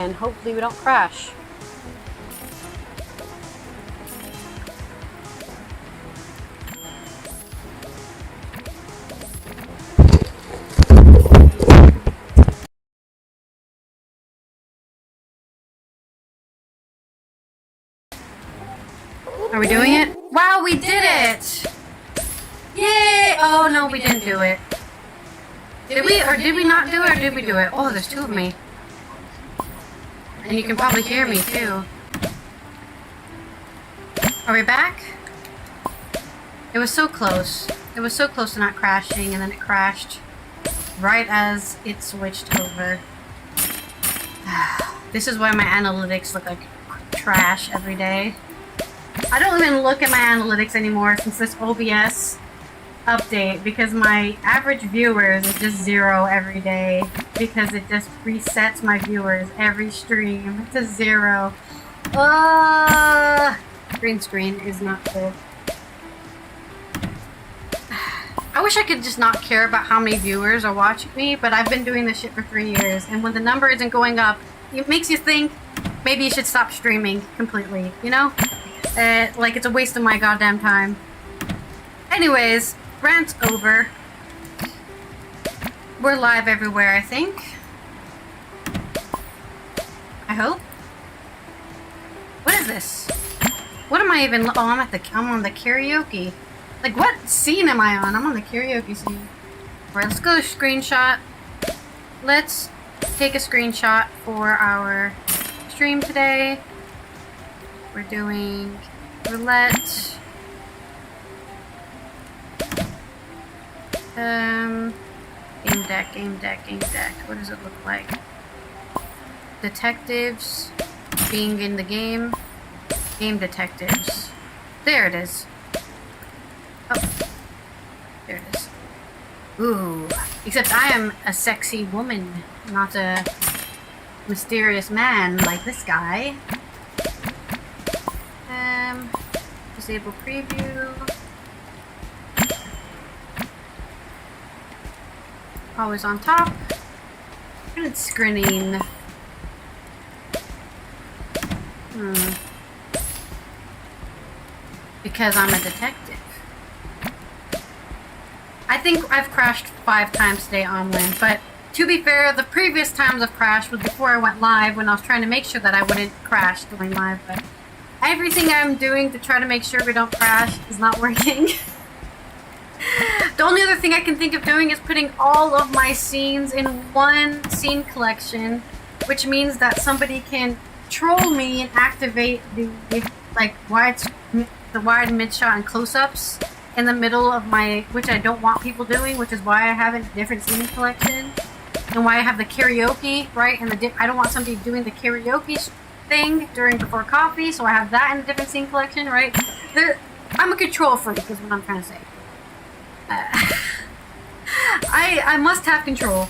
and hopefully we don't crash. Are we doing it? Wow, we did it! Yay! Oh no, we didn't do it. Did we? Or did we not do it? Or did we do it? Oh, there's two of me. And you can probably hear me too. Are we back? It was so close. It was so close to not crashing, and then it crashed right as it switched over. This is why my analytics look like trash every day. I don't even look at my analytics anymore since this OBS update, because my average viewers is just 0 every day, because it just resets my viewers every stream to 0. Green screen is not good. I wish I could just not care about how many viewers are watching me, but I've been doing this shit for 3 years, and when the number isn't going up, it makes you think maybe you should stop streaming completely, you know? Like it's a waste of my goddamn time. Anyways, rant's over. We're live everywhere, I think. I hope. What is this? What am I even? Oh, I'm on the karaoke. Like, what scene am I on? I'm on the karaoke scene. Alright, let's go screenshot. Let's take a screenshot for our stream today. We're doing Roulette. GameDEC. What does it look like? Detectives being in the game. Game detectives. There it is. Oh. There it is. Ooh. Except I am a sexy woman, not a mysterious man like this guy. Disable preview. Always on top. Good screening. Because I'm a detective. I think I've crashed 5 times today on Win, but to be fair, the previous times I've crashed was before I went live, when I was trying to make sure that I wouldn't crash during live, but everything I'm doing to try to make sure we don't crash is not working. The only other thing I can think of doing is putting all of my scenes in one scene collection, which means that somebody can troll me and activate the wide mid-shot and close-ups in the middle of my, which I don't want people doing, which is why I have a different scene collection, and why I have the karaoke, right? And I don't want somebody doing the karaoke thing before coffee, so I have that in a different scene collection, right? I'm a control freak, is what I'm trying to say. I must have control.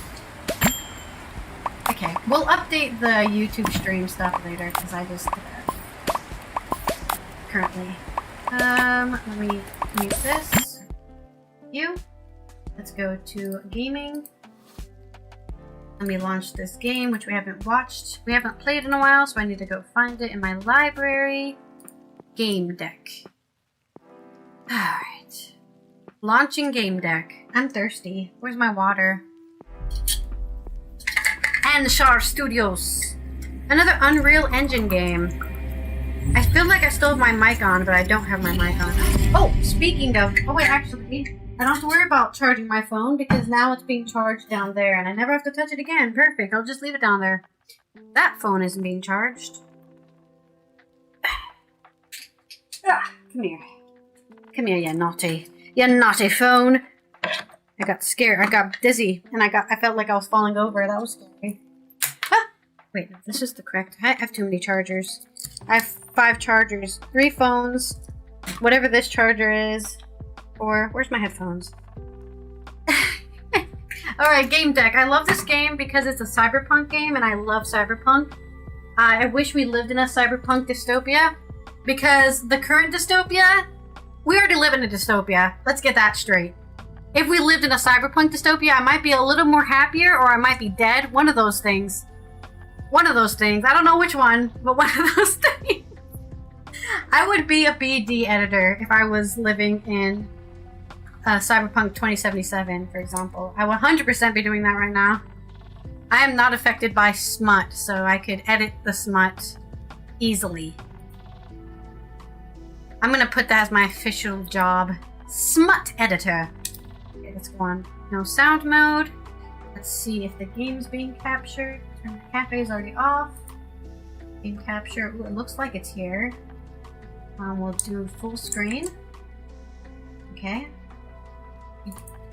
Okay, we'll update the YouTube stream stuff later, because I just currently. Let me mute this. Let's go to gaming. Let me launch this game, which we haven't played in a while, so I need to go find it in my library. GameDEC. Alright. Launching GameDEC. I'm thirsty. Where's my water? And Shar Studios. Another Unreal Engine game. I feel like I still have my mic on, but I don't have my mic on. Oh, speaking of... Oh, wait, actually, I don't have to worry about charging my phone, because now it's being charged down there, and I never have to touch it again. Perfect. I'll just leave it down there. That phone isn't being charged. Come here. Come here, you naughty. You naughty phone. I got scared. I got dizzy, and I felt like I was falling over. That was scary. Wait, no, this is the correct... I have too many chargers. I have 5 chargers. 3 phones. Whatever this charger is. Or... Where's my headphones? Alright, GameDEC. I love this game because it's a Cyberpunk game, and I love Cyberpunk. I wish we lived in a Cyberpunk dystopia, because the current dystopia... We already live in a dystopia. Let's get that straight. If we lived in a Cyberpunk dystopia, I might be a little more happier, or I might be dead. One of those things. One of those things. I don't know which one, but one of those things. I would be a BD editor if I was living in Cyberpunk 2077, for example. I would 100% be doing that right now. I am not affected by smut, so I could edit the smut easily. I'm gonna put that as my official job. Smut editor. Okay, let's go on. No sound mode. Let's see if the game's being captured. Turn the cafe is already off. Game capture. Ooh, it looks like it's here. We'll do full screen. Okay.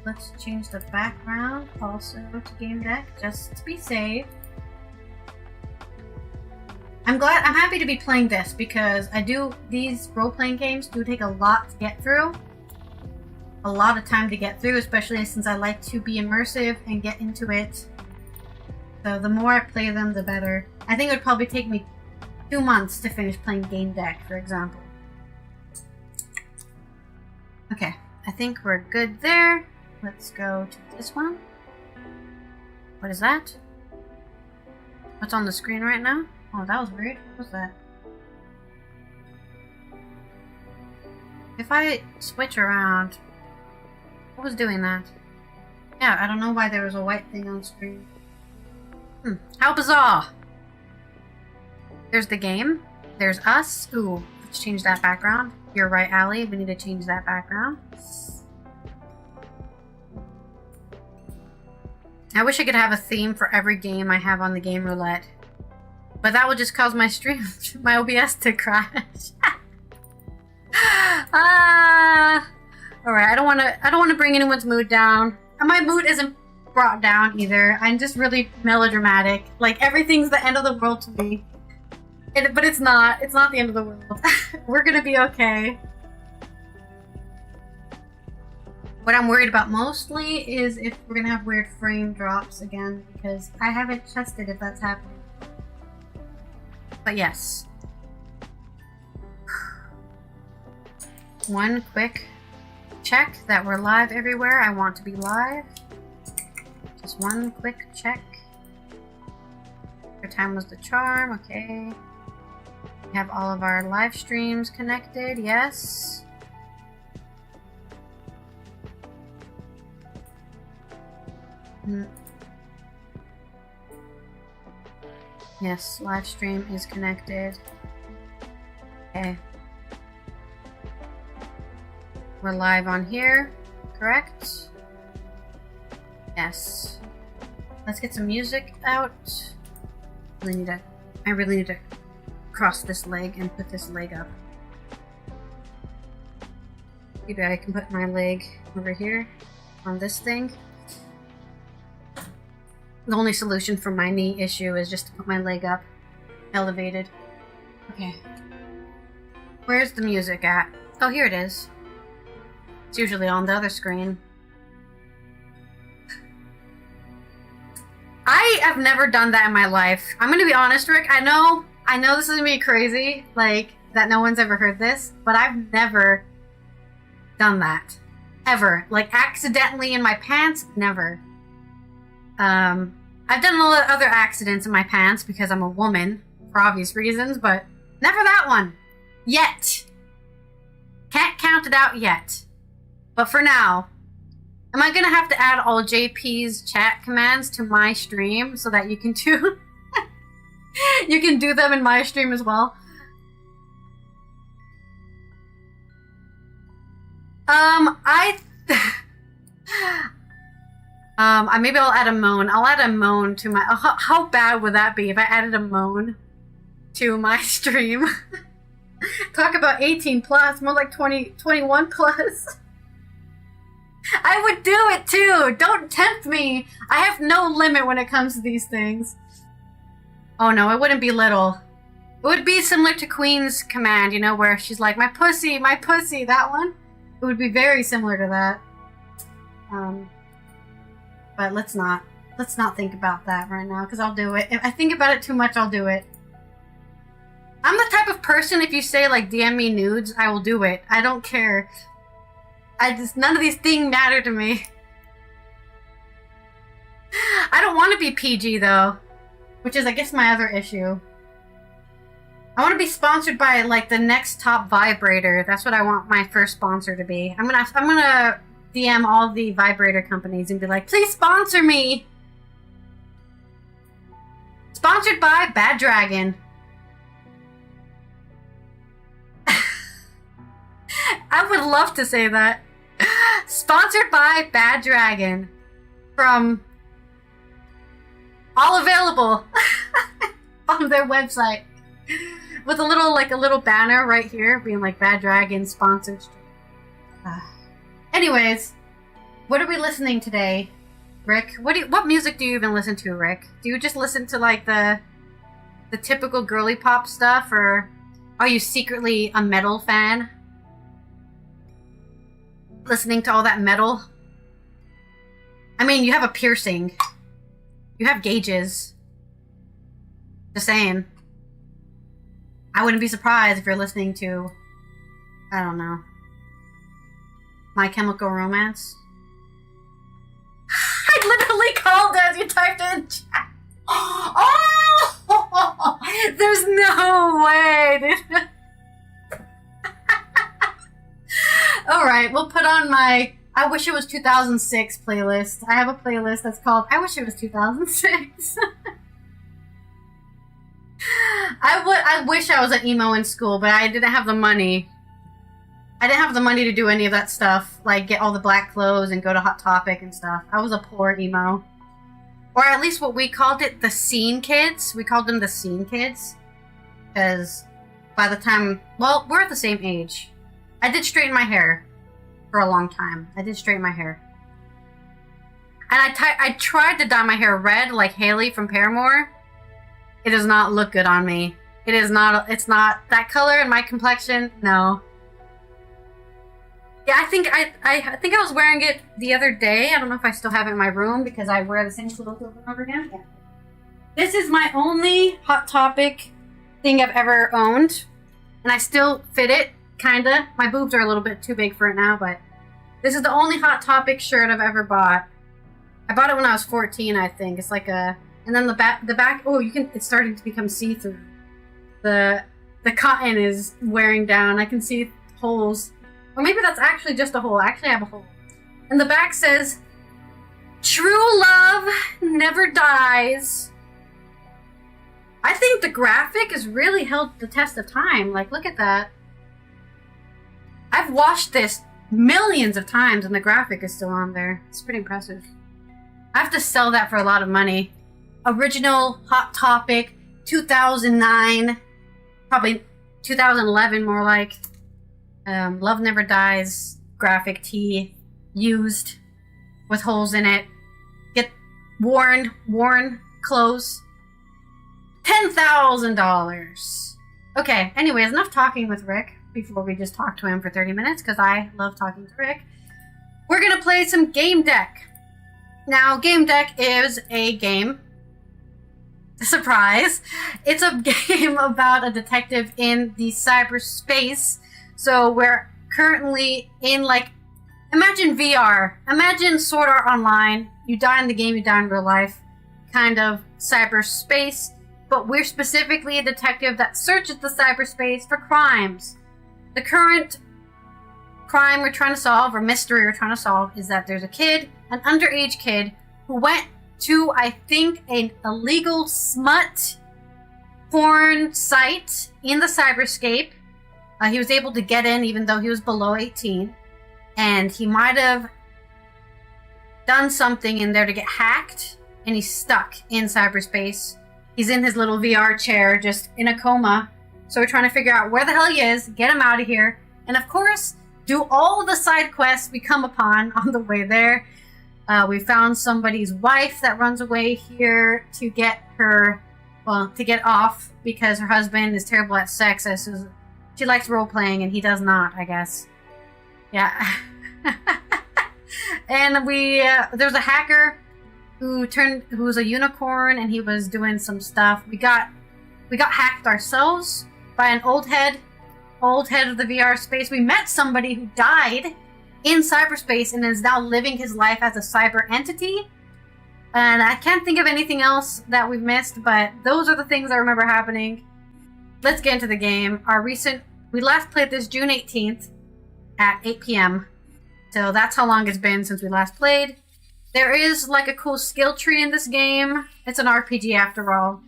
Let's change the background also to GameDEC just to be safe. I'm happy to be playing this because these role-playing games do take a lot to get through. A lot of time to get through, especially since I like to be immersive and get into it. So the more I play them, the better. I think it would probably take me 2 months to finish playing GameDEC, for example. Okay, I think we're good there. Let's go to this one. What is that? What's on the screen right now? Oh, that was weird. What was that? If I switch around... What was doing that? Yeah, I don't know why there was a white thing on screen. How bizarre! There's the game. There's us. Ooh, let's change that background. You're right, Allie. We need to change that background. I wish I could have a theme for every game I have on the game Roulette. But that would just cause my stream, my OBS to crash. Alright, I don't wanna bring anyone's mood down. And my mood isn't brought down either. I'm just really melodramatic. Like, everything's the end of the world to me. But it's not. It's not the end of the world. We're gonna be okay. What I'm worried about mostly is if we're gonna have weird frame drops again, because I haven't tested if that's happening. But yes. One quick check that we're live everywhere. I want to be live. Just one quick check. Your time was the charm. Okay. We have all of our live streams connected. Yes. Yes, live stream is connected. Okay. We're live on here, correct? Yes. Let's get some music out. I really need to cross this leg and put this leg up. Maybe I can put my leg over here on this thing. The only solution for my knee issue is just to put my leg up, elevated. Okay. Where's the music at? Oh, here it is. It's usually on the other screen. I have never done that in my life. I'm gonna be honest, Rick. I know this is gonna be crazy, like, that no one's ever heard this, but I've never done that. Ever. Like, accidentally in my pants? Never. I've done a lot of other accidents in my pants because I'm a woman, for obvious reasons, but never that one. Yet. Can't count it out yet. But for now, am I gonna have to add all JP's chat commands to my stream so that you can do you can do them in my stream as well? Maybe I'll add a moan. I'll add a moan to my... How bad would that be if I added a moan to my stream? Talk about 18 plus, more like 21 plus. I would do it too. Don't tempt me. I have no limit when it comes to these things. Oh no, it wouldn't be little. It would be similar to Queen's command, you know, where she's like, my pussy, that one. It would be very similar to that. But let's not think about that right now, because I'll do it. If I think about it too much, I'll do it. I'm the type of person, if you say, like, DM me nudes, I will do it. I don't care. None of these things matter to me. I don't want to be PG, though. which is, I guess, my other issue. I want to be sponsored by, like, the next top vibrator. That's what I want my first sponsor to be. I'm gonna DM all the vibrator companies and be like, please sponsor me! Sponsored by Bad Dragon. I would love to say that. Sponsored by Bad Dragon. From all available on their website. With a little banner right here being like Bad Dragon sponsored. Anyways, what are we listening today, Rick? What music do you even listen to, Rick? Do you just listen to like the typical girly pop stuff, or are you secretly a metal fan? Listening to all that metal? I mean, you have a piercing. You have gauges. Just saying. I wouldn't be surprised if you're listening to, I don't know, My Chemical Romance. I literally called as you typed in chat. Oh! There's no way, dude. Alright, we'll put on my I Wish It Was 2006 playlist. I have a playlist that's called I Wish It Was 2006. I wish I was an emo in school, but I didn't have the money. I didn't have the money to do any of that stuff, like get all the black clothes and go to Hot Topic and stuff. I was a poor emo. Or at least what we called it, the scene kids. We called them the scene kids. Because by the time, well, we're at the same age. I did straighten my hair for a long time. I did straighten my hair. And I tried to dye my hair red like Haley from Paramore. It does not look good on me. It is not, it's not that color in my complexion. No. Yeah, I think I was wearing it the other day. I don't know if I still have it in my room because I wear the same clothes over and over again. Yeah. This is my only Hot Topic thing I've ever owned. And I still fit it, kinda. My boobs are a little bit too big for it now, but this is the only Hot Topic shirt I've ever bought. I bought it when I was 14, I think. It's like a... And then the back, oh, it's starting to become see-through. The cotton is wearing down. I can see holes. Or maybe that's actually just a hole. I actually have a hole. And the back says, "True love never dies." I think the graphic has really held the test of time. Like, look at that. I've watched this millions of times and the graphic is still on there. It's pretty impressive. I have to sell that for a lot of money. Original Hot Topic, 2009, probably 2011 more like. Love Never Dies graphic tee, used, with holes in it. Get worn clothes. $10,000. Okay, anyways, enough talking with Rick before we just talk to him for 30 minutes, because I love talking to Rick. We're gonna play some GameDEC. Now, GameDEC is a game. Surprise! It's a game about a detective in the cyberspace. So we're currently in, like, imagine VR. Imagine Sword Art Online. You die in the game, you die in real life. Kind of cyberspace. But we're specifically a detective that searches the cyberspace for crimes. The current crime we're trying to solve, or mystery we're trying to solve, is that there's a kid, an underage kid, who went to, I think, an illegal smut porn site in the cyberscape. He was able to get in even though he was below 18. And he might have done something in there to get hacked. And he's stuck in cyberspace. He's in his little VR chair, just in a coma. So we're trying to figure out where the hell he is, get him out of here. And of course, do all the side quests we come upon on the way there. We found somebody's wife that runs away here to get her, well, to get off because her husband is terrible at sex. She likes role-playing, and he does not, I guess. Yeah. And there's a hacker who was a unicorn, and he was doing some stuff. We got hacked ourselves by an old head of the VR space. We met somebody who died in cyberspace and is now living his life as a cyber entity. And I can't think of anything else that we've missed, but those are the things I remember happening. Let's get into the game. We last played this June 18th at 8 p.m. So that's how long it's been since we last played. There is like a cool skill tree in this game. It's an RPG after all.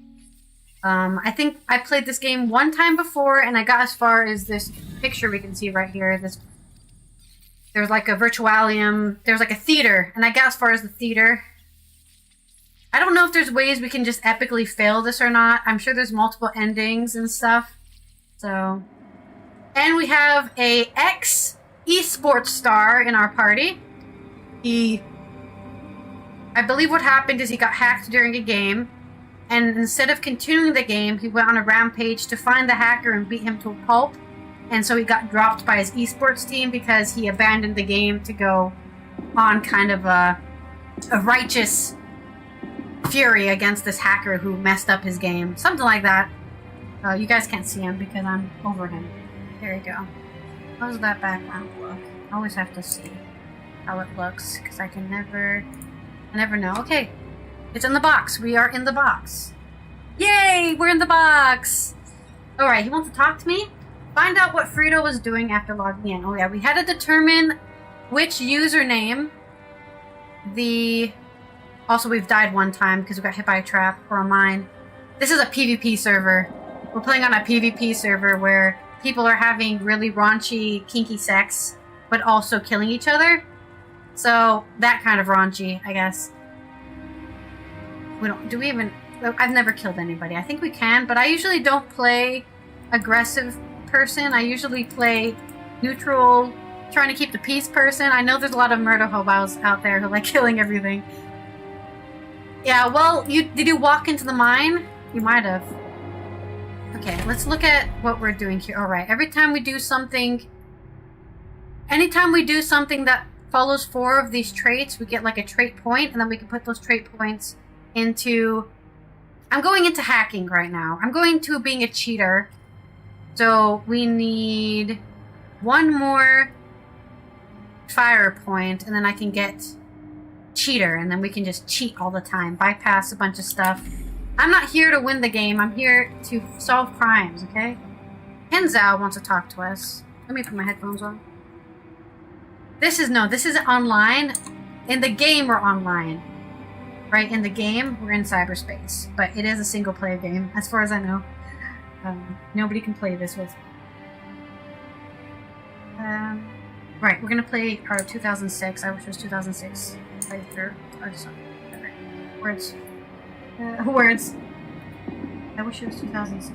I think I played this game one time before and I got as far as this picture we can see right here. There's like a virtualium, there's like a theater, and I got as far as the theater. I don't know if there's ways we can just epically fail this or not. I'm sure there's multiple endings and stuff. So, and we have a esports star in our party. I believe what happened is he got hacked during a game, and instead of continuing the game, he went on a rampage to find the hacker and beat him to a pulp. And so he got dropped by his esports team because he abandoned the game to go on kind of a righteous fury against this hacker who messed up his game. Something like that. You guys can't see him because I'm over him. There you go. How does that background look? I always have to see how it looks because I never know. Okay. It's in the box. We are in the box. Yay! We're in the box! Alright, he wants to talk to me? Find out what Fredo was doing after logging in. Oh yeah, we had to determine which username Also, we've died one time because we got hit by a trap or a mine. This is a PvP server. We're playing on a PvP server where people are having really raunchy, kinky sex, but also killing each other. So, that kind of raunchy, I guess. I've never killed anybody. I think we can, but I usually don't play aggressive person. I usually play neutral, trying to keep the peace person. I know there's a lot of murder hobos out there who like killing everything. Yeah, well, did you walk into the mine? You might have. Okay, let's look at what we're doing here. Alright, anytime we do something that follows 4 of these traits, we get like a trait point, and then we can put those trait points into... I'm going into hacking right now. I'm going to being a cheater. So we need 1 more fire point, and then I can get cheater, and then we can just cheat all the time, bypass a bunch of stuff. I'm not here to win the game. I'm here to solve crimes, okay? Henzao wants to talk to us. Let me put my headphones on. This is online. In the game, we're online. Right? In the game, we're in cyberspace. But it is a single-player game, as far as I know. Nobody can play this with. Right, we're gonna play our 2006. I wish it was 2006 playthrough. Or something. Words. Words. I wish it was 2006.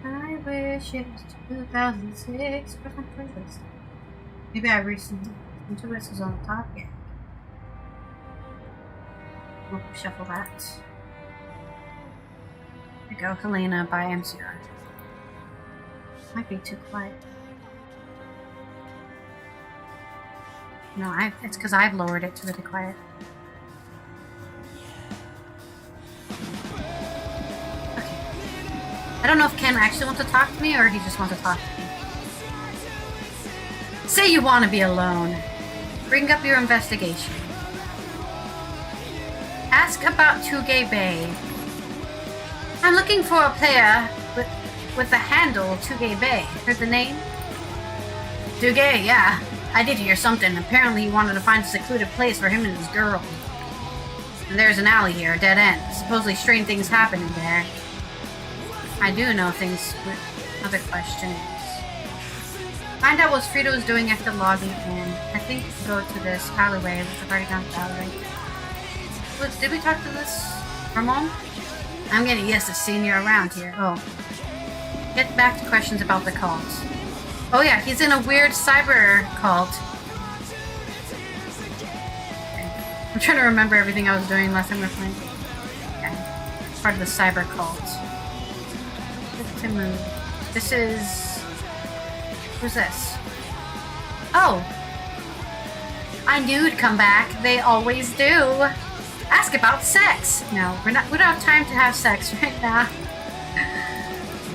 I wish it was 2006. Where's my playlist? Maybe I recently listened to it. This is on the top. Yeah. We'll shuffle that. There we go. Helena by MCR. Might be too quiet. No, it's because I've lowered it to really quiet. Okay. I don't know if Ken actually wants to talk to me or he just wants to talk to me. Say you want to be alone. Bring up your investigation. Ask about Tugay Bay. I'm looking for a player with the handle Tugay Bay. Heard the name? Tugay, yeah. I did hear something. Apparently he wanted to find a secluded place for him and his girl. And there's an alley here, a dead end. Supposedly strange things happen in there. I do know things with other questions. Find out what Fredo is doing after logging in. I think go to this alleyway, which I've already gone to the alleyway. Did we talk to this Ramon? I'm getting used to seeing you around here. Oh. Get back to questions about the cult. Oh yeah, he's in a weird cyber cult. Okay. I'm trying to remember everything I was doing last time we were playing. Okay. Part of the cyber cult. Click to move. This is... Who's this? Oh! I knew you'd come back. They always do. Ask about sex. No, we don't have time to have sex right now.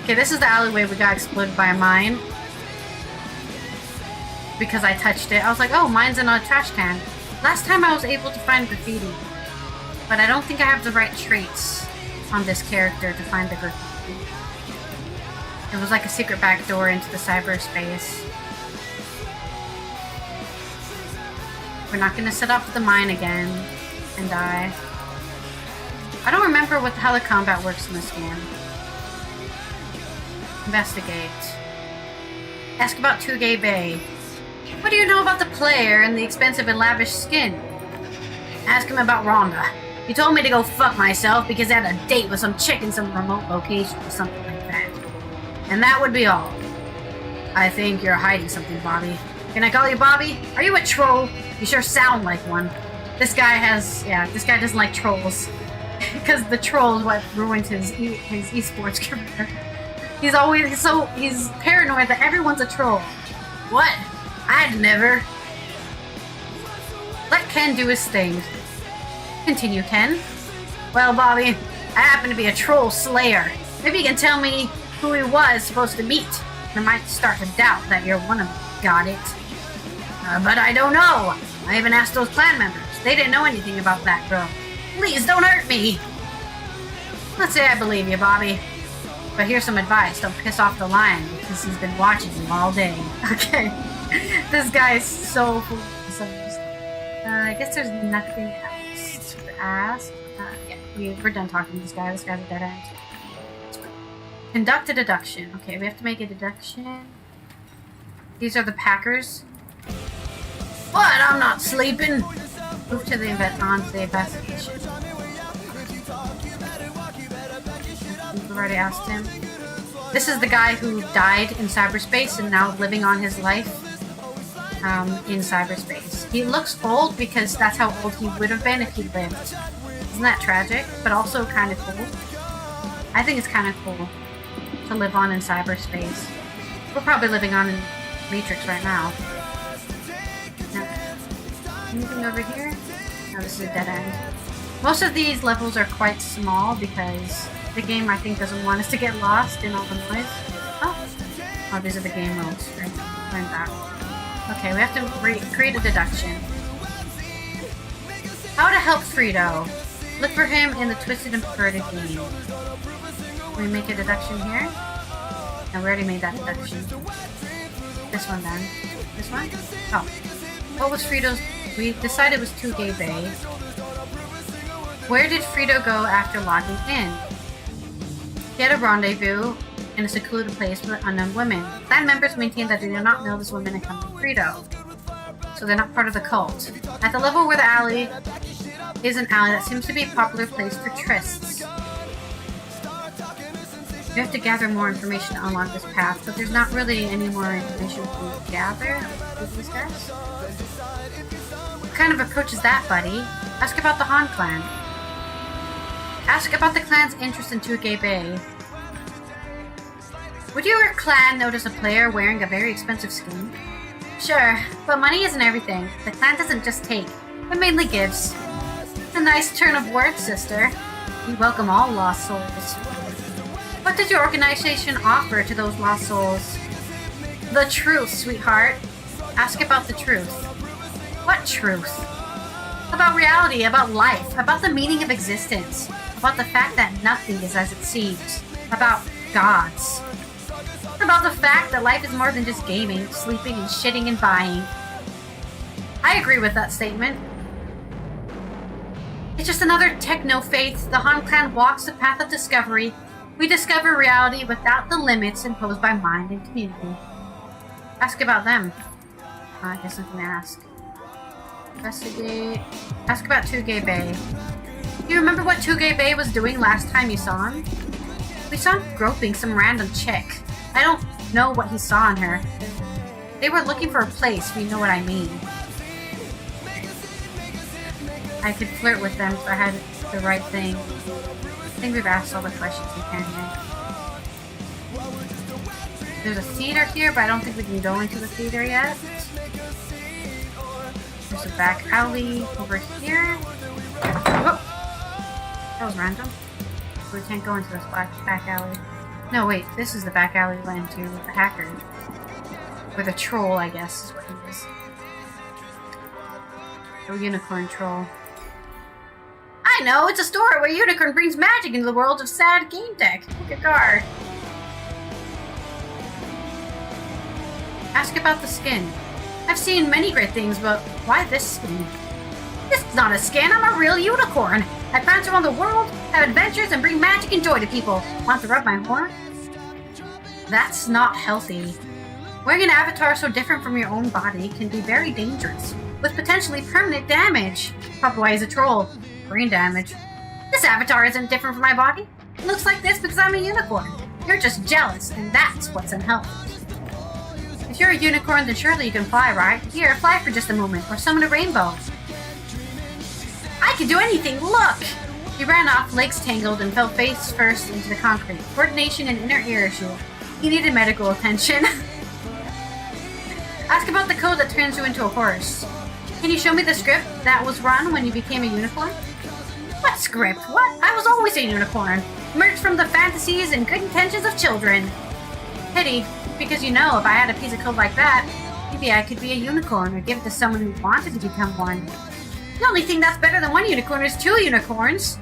Okay, this is the alleyway we got exploded by a mine. Because I touched it. I was like, oh, mine's in a trash can. Last time I was able to find graffiti, but I don't think I have the right traits on this character to find the graffiti. It was like a secret back door into the cyberspace. We're not gonna set off the mine again and die. I don't remember what how the combat works in this game. Investigate. Ask about Tugay Bay. What do you know about the player and the expensive and lavish skin? Ask him about Rhonda. He told me to go fuck myself because I had a date with some chick in some remote location or something like that. And that would be all. I think you're hiding something, Bobby. Can I call you Bobby? Are you a troll? You sure sound like one. This guy doesn't like trolls. Because the troll is what ruined his esports career. He's paranoid that everyone's a troll. What? I'd never. Let Ken do his thing. Continue, Ken. Well, Bobby, I happen to be a troll slayer. Maybe you can tell me who he was supposed to meet. I might start to doubt that you're one of them. Got it. But I don't know. I even asked those clan members. They didn't know anything about that girl. Please don't hurt me. Let's say I believe you, Bobby. But here's some advice. Don't piss off the lion because he's been watching you all day. Okay. This guy is so full of themselves. I guess there's nothing else to ask. Yeah, we're done talking to this guy. This guy's a dead end. Conduct a deduction. Okay, we have to make a deduction. These are the Packers. What? I'm not sleeping. Move to the onto the investigation. We've already asked him. This is the guy who died in cyberspace and now living on his life in cyberspace. He looks old because that's how old he would have been if he lived. Isn't that tragic? But also kind of cool. I think it's kind of cool to live on in cyberspace. We're probably living on in Matrix right now. No. Anything over here? No, this is a dead end. Most of these levels are quite small because the game, I think, doesn't want us to get lost in all the noise. Oh, these are the game modes. Right? Learn that. Okay, we have to create a deduction. How to help Fredo. Look for him in the Twisted and Perverted game. Can we make a deduction here? No, we already made that deduction. This one then. This one? Oh. What was Fredo's... We decided it was Tugay Bay. Where did Fredo go after logging in? He had a rendezvous in a secluded place with unknown women. Clan members maintain that they do not know this woman and come from Fredo. So they're not part of the cult. At the level where the alley is an alley that seems to be a popular place for trysts. We have to gather more information to unlock this path, but there's not really any more information to gather. This guys? What kind of approach is that, buddy? Ask about the Han clan. Ask about the clan's interest in Tugay Bay. Would your clan notice a player wearing a very expensive skin? Sure, but money isn't everything. The clan doesn't just take, it mainly gives. It's a nice turn of words, sister. We welcome all lost souls. What does your organization offer to those lost souls? The truth, sweetheart. Ask about the truth. What truth? About reality, about life, about the meaning of existence, about the fact that nothing is as it seems, about gods. About the fact that life is more than just gaming, sleeping, and shitting and buying. I agree with that statement. It's just another techno-faith. The Han clan walks the path of discovery. We discover reality without the limits imposed by mind and community. Ask about them. I guess I'm gonna ask. Investigate. Ask about Tugay Bay. Do you remember what Tugay Bay was doing last time you saw him? We saw him groping some random chick. I don't know what he saw in her. They were looking for a place, if you know what I mean. I could flirt with them if I had the right thing. I think we've asked all the questions we can here. There's a theater here, but I don't think we can go into the theater yet. There's a back alley over here. Oh! That was random. We can't go into this back alley. No, wait, this is the back alley we went into with the hacker. With a troll, I guess, is what he is. A unicorn troll. I know, it's a story where a unicorn brings magic into the world of sad GameDEC. Pick a card. Ask about the skin. I've seen many great things, but why this skin? This is not a skin, I'm a real unicorn. I prance around the world, have adventures, and bring magic and joy to people. Want to rub my horn? That's not healthy. Wearing an avatar so different from your own body can be very dangerous, with potentially permanent damage. Probably why he's a troll. Brain damage. This avatar isn't different from my body. It looks like this because I'm a unicorn. You're just jealous, and that's what's unhealthy. If you're a unicorn, then surely you can fly, right? Here, fly for just a moment, or summon a rainbow. I can do anything, look! He ran off, legs tangled, and fell face first into the concrete. Coordination and inner ear issue. He needed medical attention. Ask about the code that turns you into a horse. Can you show me the script that was run when you became a unicorn? What script? What? I was always a unicorn. Emerged from the fantasies and good intentions of children. Pity, because you know, if I had a piece of code like that, maybe I could be a unicorn or give it to someone who wanted to become one. The only thing that's better than one unicorn is two unicorns.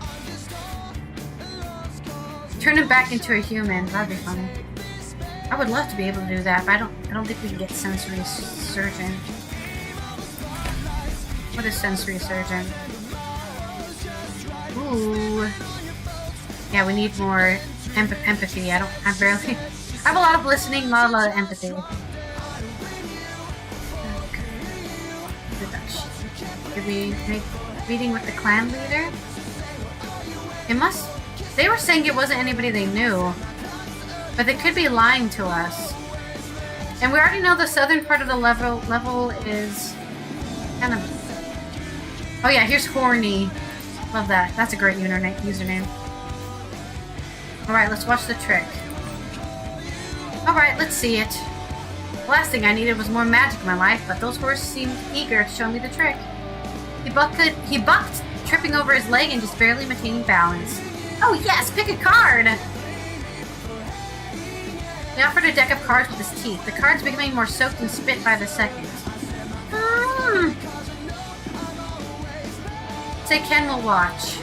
Turn him back into a human. That'd be funny. I would love to be able to do that, but I don't think we can get sensory surgeon. What is sensory surgeon? Ooh. Yeah, we need more empathy. I have a lot of listening, not a lot of empathy. Did we make meeting with the clan leader? They were saying it wasn't anybody they knew. But they could be lying to us. And we already know the southern part of the level is kind of... Oh yeah, here's Horny. Love that. That's a great username. Alright, let's watch the trick. Alright, let's see it. The last thing I needed was more magic in my life, but those horses seemed eager to show me the trick. He bucked, tripping over his leg and just barely maintaining balance. Oh yes, pick a card! He offered a deck of cards with his teeth. The cards becoming more soaked and spit by the second. Say Ken will watch.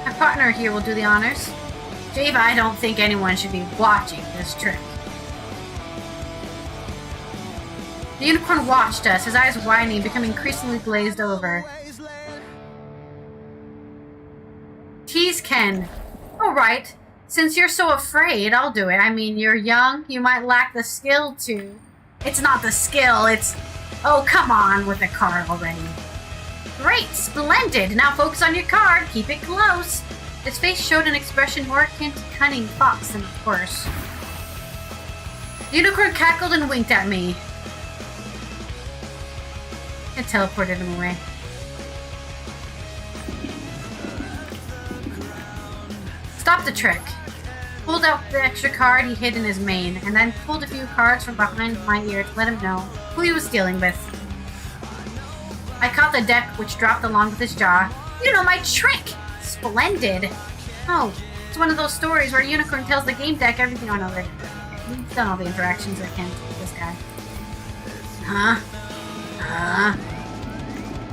My partner here will do the honors. Jave, I don't think anyone should be watching this trick. The unicorn watched us, his eyes widening, becoming increasingly glazed over. Tease Ken. Alright. Since you're so afraid, I'll do it. I mean, you're young, you might lack the skill to... It's not the skill, it's... Oh, come on with the card already. Great, splendid! Now focus on your card, keep it close. His face showed an expression more akin to cunning fox than horse. The unicorn cackled and winked at me. It teleported him away. Stop the trick. Pulled out the extra card he hid in his mane, and then pulled a few cards from behind my ear to let him know who he was dealing with. I caught the deck, which dropped along with his jaw. You know my trick! Splendid! Oh, it's one of those stories where a unicorn tells the game deck everything on already. We've done all the interactions I can with this guy.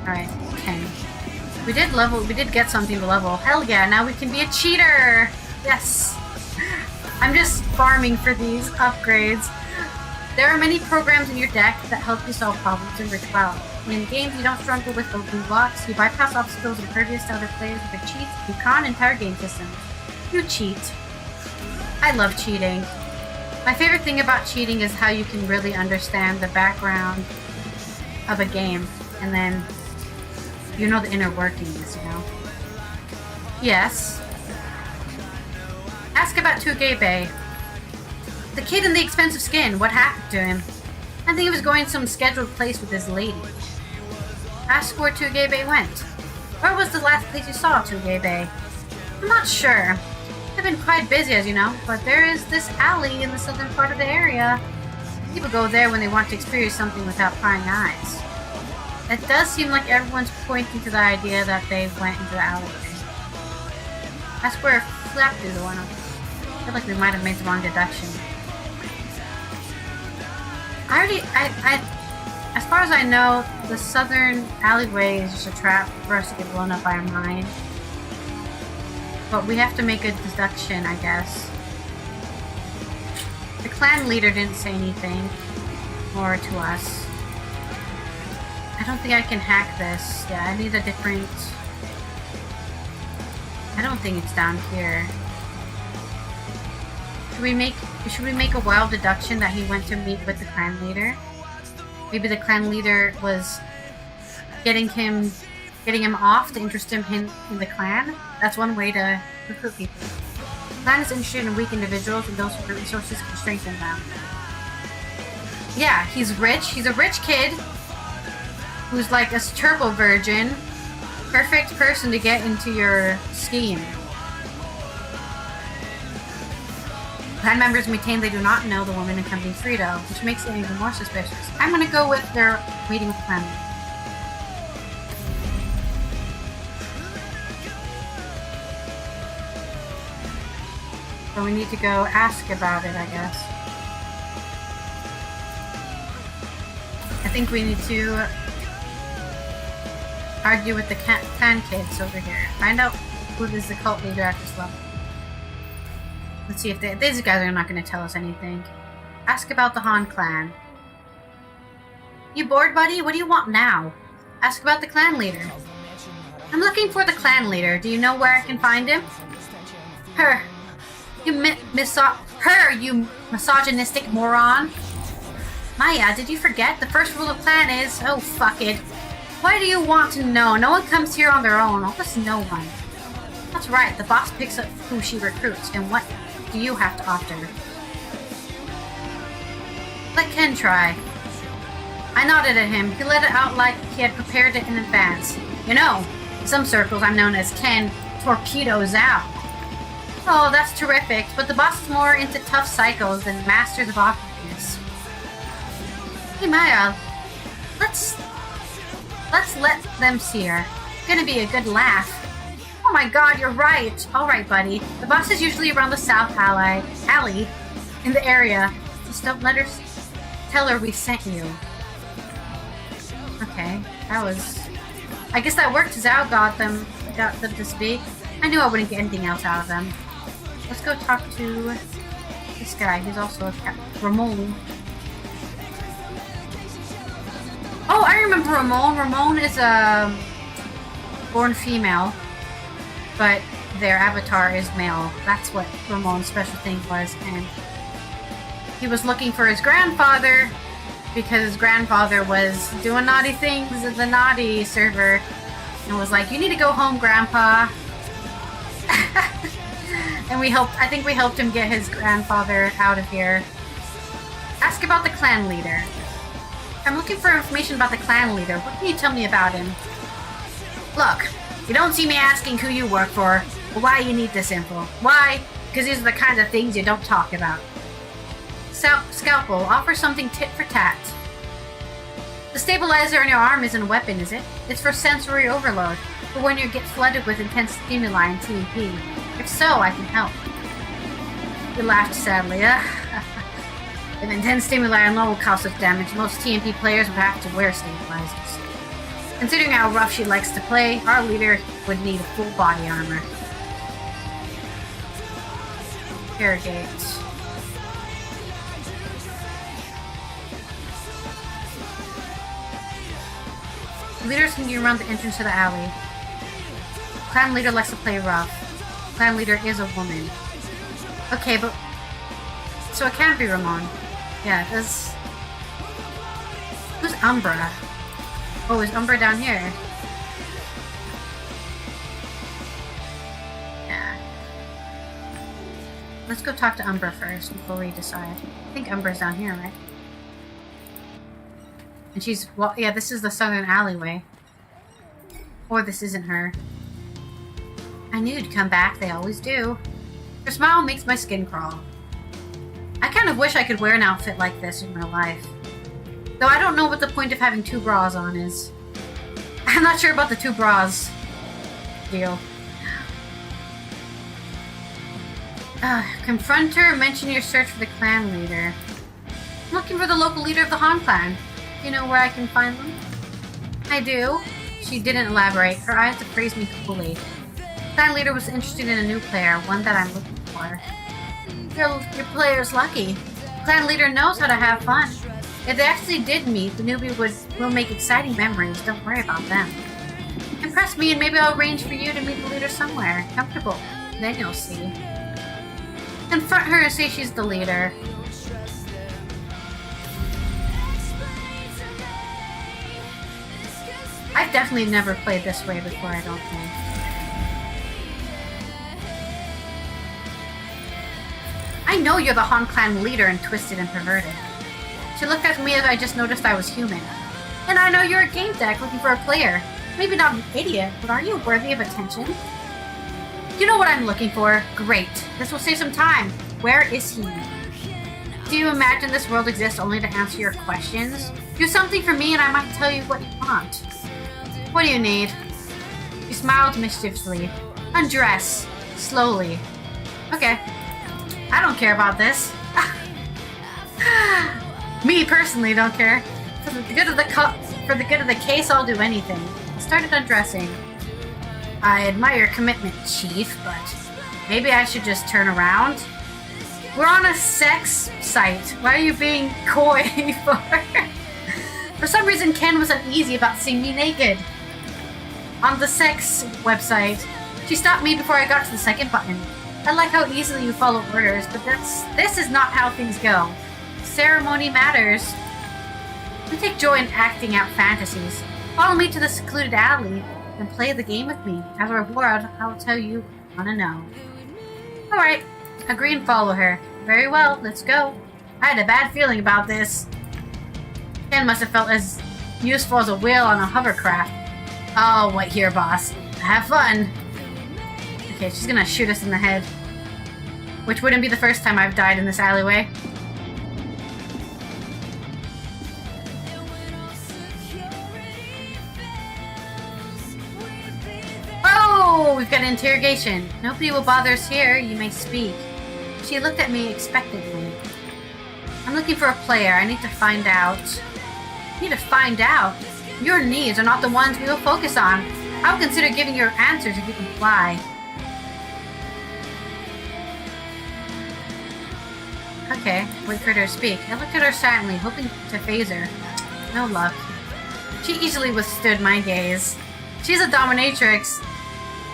Alright, Ken. We did get something to level. Hell yeah, now we can be a cheater! Yes! I'm just farming for these upgrades. There are many programs in your deck that help you solve problems in Rich WoW. In games, you don't struggle with open blocks, you bypass obstacles impervious to other players with your cheats, you con entire game systems. You cheat. I love cheating. My favorite thing about cheating is how you can really understand the background of a game, and then you know the inner workings, you know? Yes. Ask about Tugebe. The kid in the expensive skin, what happened to him? I think he was going some scheduled place with his lady. Ask where Tugebe went. Where was the last place you saw Tugebe? I'm not sure. I've been quite busy, as you know, but there is this alley in the southern part of the area. People go there when they want to experience something without prying eyes. It does seem like everyone's pointing to the idea that they went into the alleyway. Ask where Flap is the one. I feel like we might have made the wrong deduction. As far as I know, the southern alleyway is just a trap for us to get blown up by a mine. But we have to make a deduction, I guess. The clan leader didn't say anything more to us. I don't think I can hack this. Yeah, I need a different... I don't think it's down here. Should we make a wild deduction that he went to meet with the clan leader? Maybe the clan leader was getting him off to interest him in the clan? That's one way to recruit people. The clan is interested in weak individuals, and those with the resources can strengthen them. Yeah, he's rich. He's a rich kid who's like a turbo virgin. Perfect person to get into your scheme. Clan members maintain they do not know the woman accompanying Fredo, which makes it even more suspicious. I'm gonna go with their meeting with clan. So we need to go ask about it, I guess. I think we need to argue with the clan kids over here. Find out who is the cult leader at this level. Let's see if these guys are not going to tell us anything. Ask about the Han clan. You bored, buddy? What do you want now? Ask about the clan leader. I'm looking for the clan leader. Do you know where I can find him? Her. You misogynistic moron. Maya, did you forget? The first rule of clan is... Oh, fuck it. Why do you want to know? No one comes here on their own. Almost no one. That's right. The boss picks up who she recruits. And what do you have to offer? Let Ken try. I nodded at him. He let it out like he had prepared it in advance. You know, in some circles I'm known as Ken Torpedoes Out. Oh, that's terrific. But the boss is more into tough psychos than masters of awkwardness. Hey Maya, let's let them see her. It's gonna be a good laugh. Oh my god, you're right. Alright, buddy. The boss is usually around the south alley in the area. Just don't let her tell her we sent you. Okay, that was... I guess that worked. Zhao got them to speak. I knew I wouldn't get anything else out of them. Let's go talk to this guy. He's also a Ramon. Oh, I remember Ramon. Ramon is a born female, but their avatar is male. That's what Ramon's special thing was, and he was looking for his grandfather because his grandfather was doing naughty things at the naughty server and was like, you need to go home, Grandpa. And I think we helped him get his grandfather out of here. Ask about the clan leader. I'm looking for information about the clan leader. What can you tell me about him? Look, you don't see me asking who you work for, or why you need this info. Why? Because these are the kinds of things you don't talk about. Scalpel, offer something tit for tat. The stabilizer on your arm isn't a weapon, is it? It's for sensory overload, for when you get flooded with intense stimuli and TMP. If so, I can help. He laughed sadly. With intense stimuli and low cost of damage, most TMP players would have to wear stabilizers. Considering how rough she likes to play, our leader would need a full body armor. Interrogate. Leaders can get around the entrance to the alley. Clan leader likes to play rough. Clan leader is a woman. Okay, but... So it can't be Ramon. Yeah, this... Who's Umbra? Oh, is Umbra down here? Yeah. Let's go talk to Umbra first before we decide. I think Umbra's down here, right? And she's... Well, yeah, this is the southern alleyway. Or this isn't her. I knew you'd come back. They always do. Your smile makes my skin crawl. I kind of wish I could wear an outfit like this in real life. Though I don't know what the point of having 2 bras on is. I'm not sure about the 2 bras deal. Confront her and mention your search for the clan leader. I'm looking for the local leader of the Han clan. You know where I can find them? I do. She didn't elaborate. Her eyes appraised me coolly. Clan leader was interested in a new player, one that I'm looking for. Your player's lucky. Clan leader knows how to have fun. If they actually did meet, the newbie will make exciting memories. Don't worry about them. Impress me and maybe I'll arrange for you to meet the leader somewhere. Comfortable. Then you'll see. Confront her and say she's the leader. I've definitely never played this way before, I don't think. I know you're the Han Clan leader and twisted and perverted. She looked at me as I just noticed I was human. And I know you're a GameDEC looking for a player. Maybe not an idiot, but are you worthy of attention? You know what I'm looking for? Great. This will save some time. Where is he? Do you imagine this world exists only to answer your questions? Do something for me and I might tell you what you want. What do you need? She smiled mischievously. Undress. Slowly. Okay. I don't care about this. Me personally don't care. For the good of the case, I'll do anything. I started undressing. I admire your commitment, Chief, but maybe I should just turn around. We're on a sex site. Why are you being coy for? For some reason, Ken was uneasy about seeing me naked. On the sex website, she stopped me before I got to the second button. I like how easily you follow orders, but this is not how things go. Ceremony matters. You take joy in acting out fantasies. Follow me to the secluded alley and play the game with me. As a reward, I'll tell you what you want to know. Alright, agree and follow her. Very well, let's go. I had a bad feeling about this. Ken must have felt as useful as a whale on a hovercraft. Oh, wait here, boss. Have fun. Okay, she's gonna shoot us in the head. Which wouldn't be the first time I've died in this alleyway. Oh, we've got an interrogation. Nobody will bother us here. You may speak. She looked at me expectantly. I'm looking for a player. I need to find out. You need to find out? Your needs are not the ones we will focus on. I will consider giving your answers if you can fly. Okay, wait for her to speak. I looked at her silently, hoping to phase her. No luck. She easily withstood my gaze. She's a dominatrix.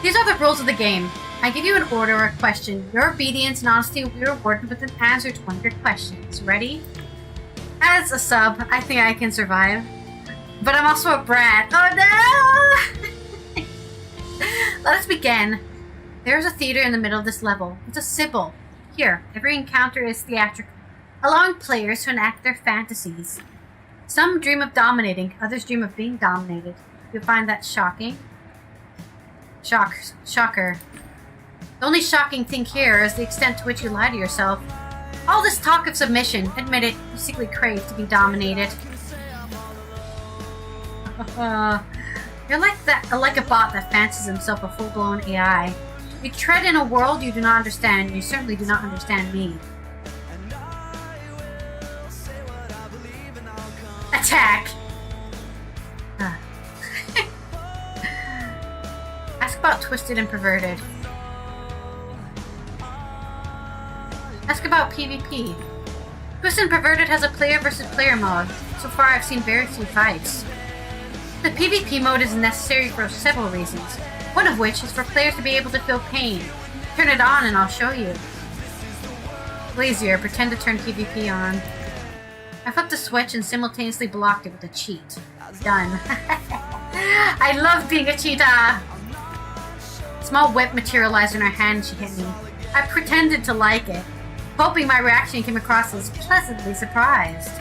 These are the rules of the game. I give you an order or a question. Your obedience and honesty will be rewarded with an answer to one of your questions. Ready? As a sub, I think I can survive. But I'm also a brat. Oh no! Let us begin. There's a theater in the middle of this level. It's a symbol. Here, every encounter is theatrical, allowing players to enact their fantasies. Some dream of dominating, others dream of being dominated. You'll find that shocking. Shocker. The only shocking thing here is the extent to which you lie to yourself. All this talk of submission, admit it, you secretly crave to be dominated. You're like a bot that fancies himself a full-blown AI. You tread in a world you do not understand, and you certainly do not understand me. Attack! Ask about twisted and perverted. Ask about PvP. Twisted and Perverted has a player versus player mode. So far I've seen very few fights. The PvP mode is necessary for several reasons, one of which is for players to be able to feel pain. Turn it on and I'll show you. Lazier, pretend to turn PvP on. I flipped the switch and simultaneously blocked it with a cheat. Done. I love being a cheetah! Small whip materialized in her hand and she hit me. I pretended to like it, hoping my reaction came across as pleasantly surprised.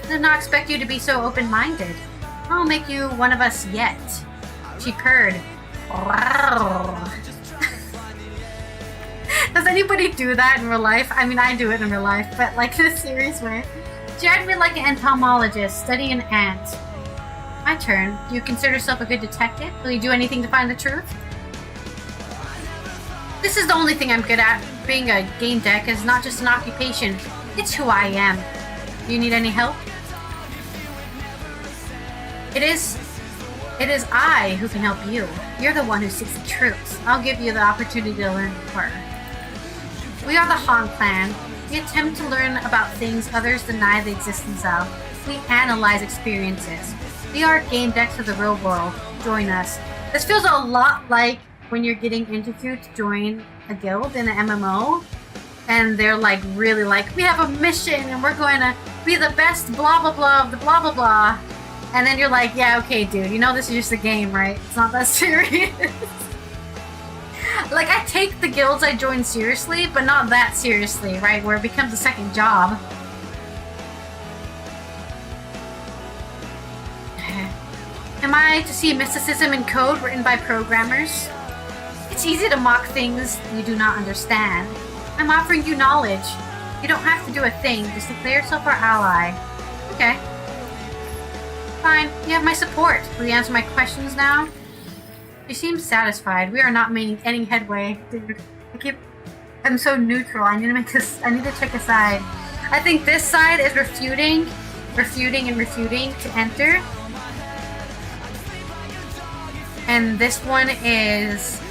I did not expect you to be so open-minded. I'll make you one of us yet. She purred. Does anybody do that in real life? I mean, I do it in real life, but like in a serious way. She acted me like an entomologist studying an ant. My turn. Do you consider yourself a good detective? Will you do anything to find the truth? This is the only thing I'm good at. Being a GameDEC is not just an occupation. It's who I am. Do you need any help? It is I who can help you. You're the one who seeks the truth. I'll give you the opportunity to learn more. We are the Han Clan. We attempt to learn about things others deny the existence of. We analyze experiences. We are GameDEC of the real world. Join us. This feels a lot like when you're getting interviewed to join a guild in an MMO, and they're like really like, we have a mission and we're going to be the best blah blah blah of the blah blah blah. And then you're like, yeah, okay, dude, you know this is just a game, right? It's not that serious. Like, I take the guilds I join seriously, but not that seriously, right? Where it becomes a second job. Am I to see mysticism in code written by programmers? It's easy to mock things you do not understand. I'm offering you knowledge. You don't have to do a thing, just declare yourself our ally. Okay. Fine, you have my support. Will you answer my questions now? You seem satisfied. We are not making any headway. Dude, I'm so neutral. I need to check a side. I think this side is refuting, and refuting to enter. And this one is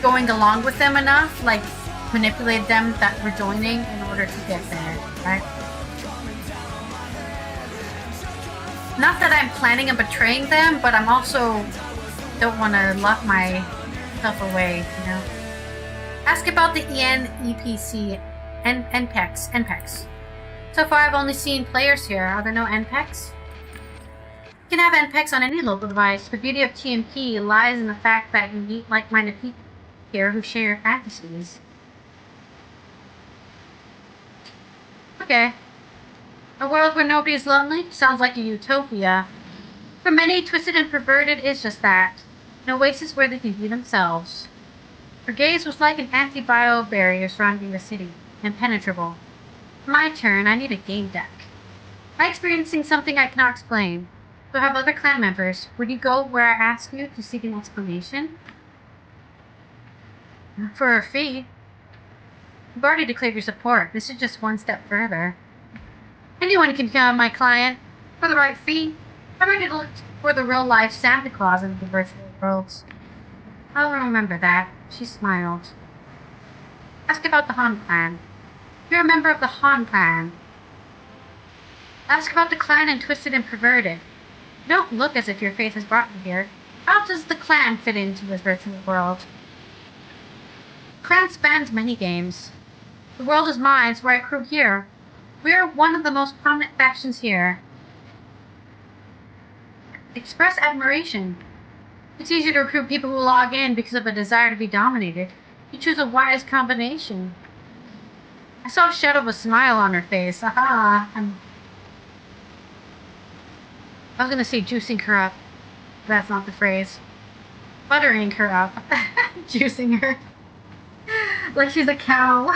going along with them enough, like manipulate them that we're joining in order to get there, right? Not that I'm planning on betraying them, but I'm also don't want to lock my stuff away, you know? Ask about the EPC and NPECs. So far I've only seen players here. Are there no NPECs? You can have NPECs on any local device. The beauty of TMP lies in the fact that you meet like-minded people here who share your fantasies. Okay. A world where nobody is lonely? Sounds like a utopia. For many, twisted and perverted is just that. An oasis where they can be themselves. For gaze was like an anti-bio barrier surrounding the city. Impenetrable. My turn, I need a game deck. I'm experiencing something I cannot explain. So have other clan members. Would you go where I ask you to seek an explanation? For a fee? You've already declared your support. This is just one step further. Anyone can become my client for the right fee. I'm ready to look for the real-life Santa Claus in the virtual worlds. I'll remember that. She smiled. Ask about the Han Clan. You're a member of the Han Clan. Ask about the clan in Twisted and Perverted. You don't look as if your faith has brought you here. How does the clan fit into this virtual world? The clan spans many games. The world is mine, so I accrue here. We are one of the most prominent factions here. Express admiration. It's easy to recruit people who log in because of a desire to be dominated. You choose a wise combination. I saw a shadow of a smile on her face. Aha! I was gonna say juicing her up. That's not the phrase. Buttering her up. Juicing her. Like she's a cow.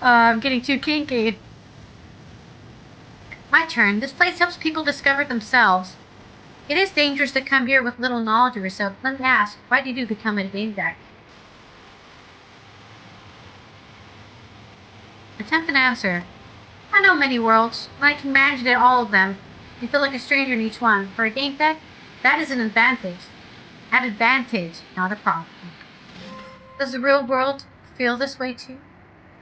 I'm getting too kinky. My turn. This place helps people discover themselves. It is dangerous to come here with little knowledge of yourself. Let me ask, why did you become a GameDEC? Attempt an answer. I know many worlds, and I can manage all of them. You feel like a stranger in each one. For a GameDEC, that is an advantage. An advantage, not a problem. Does the real world feel this way too?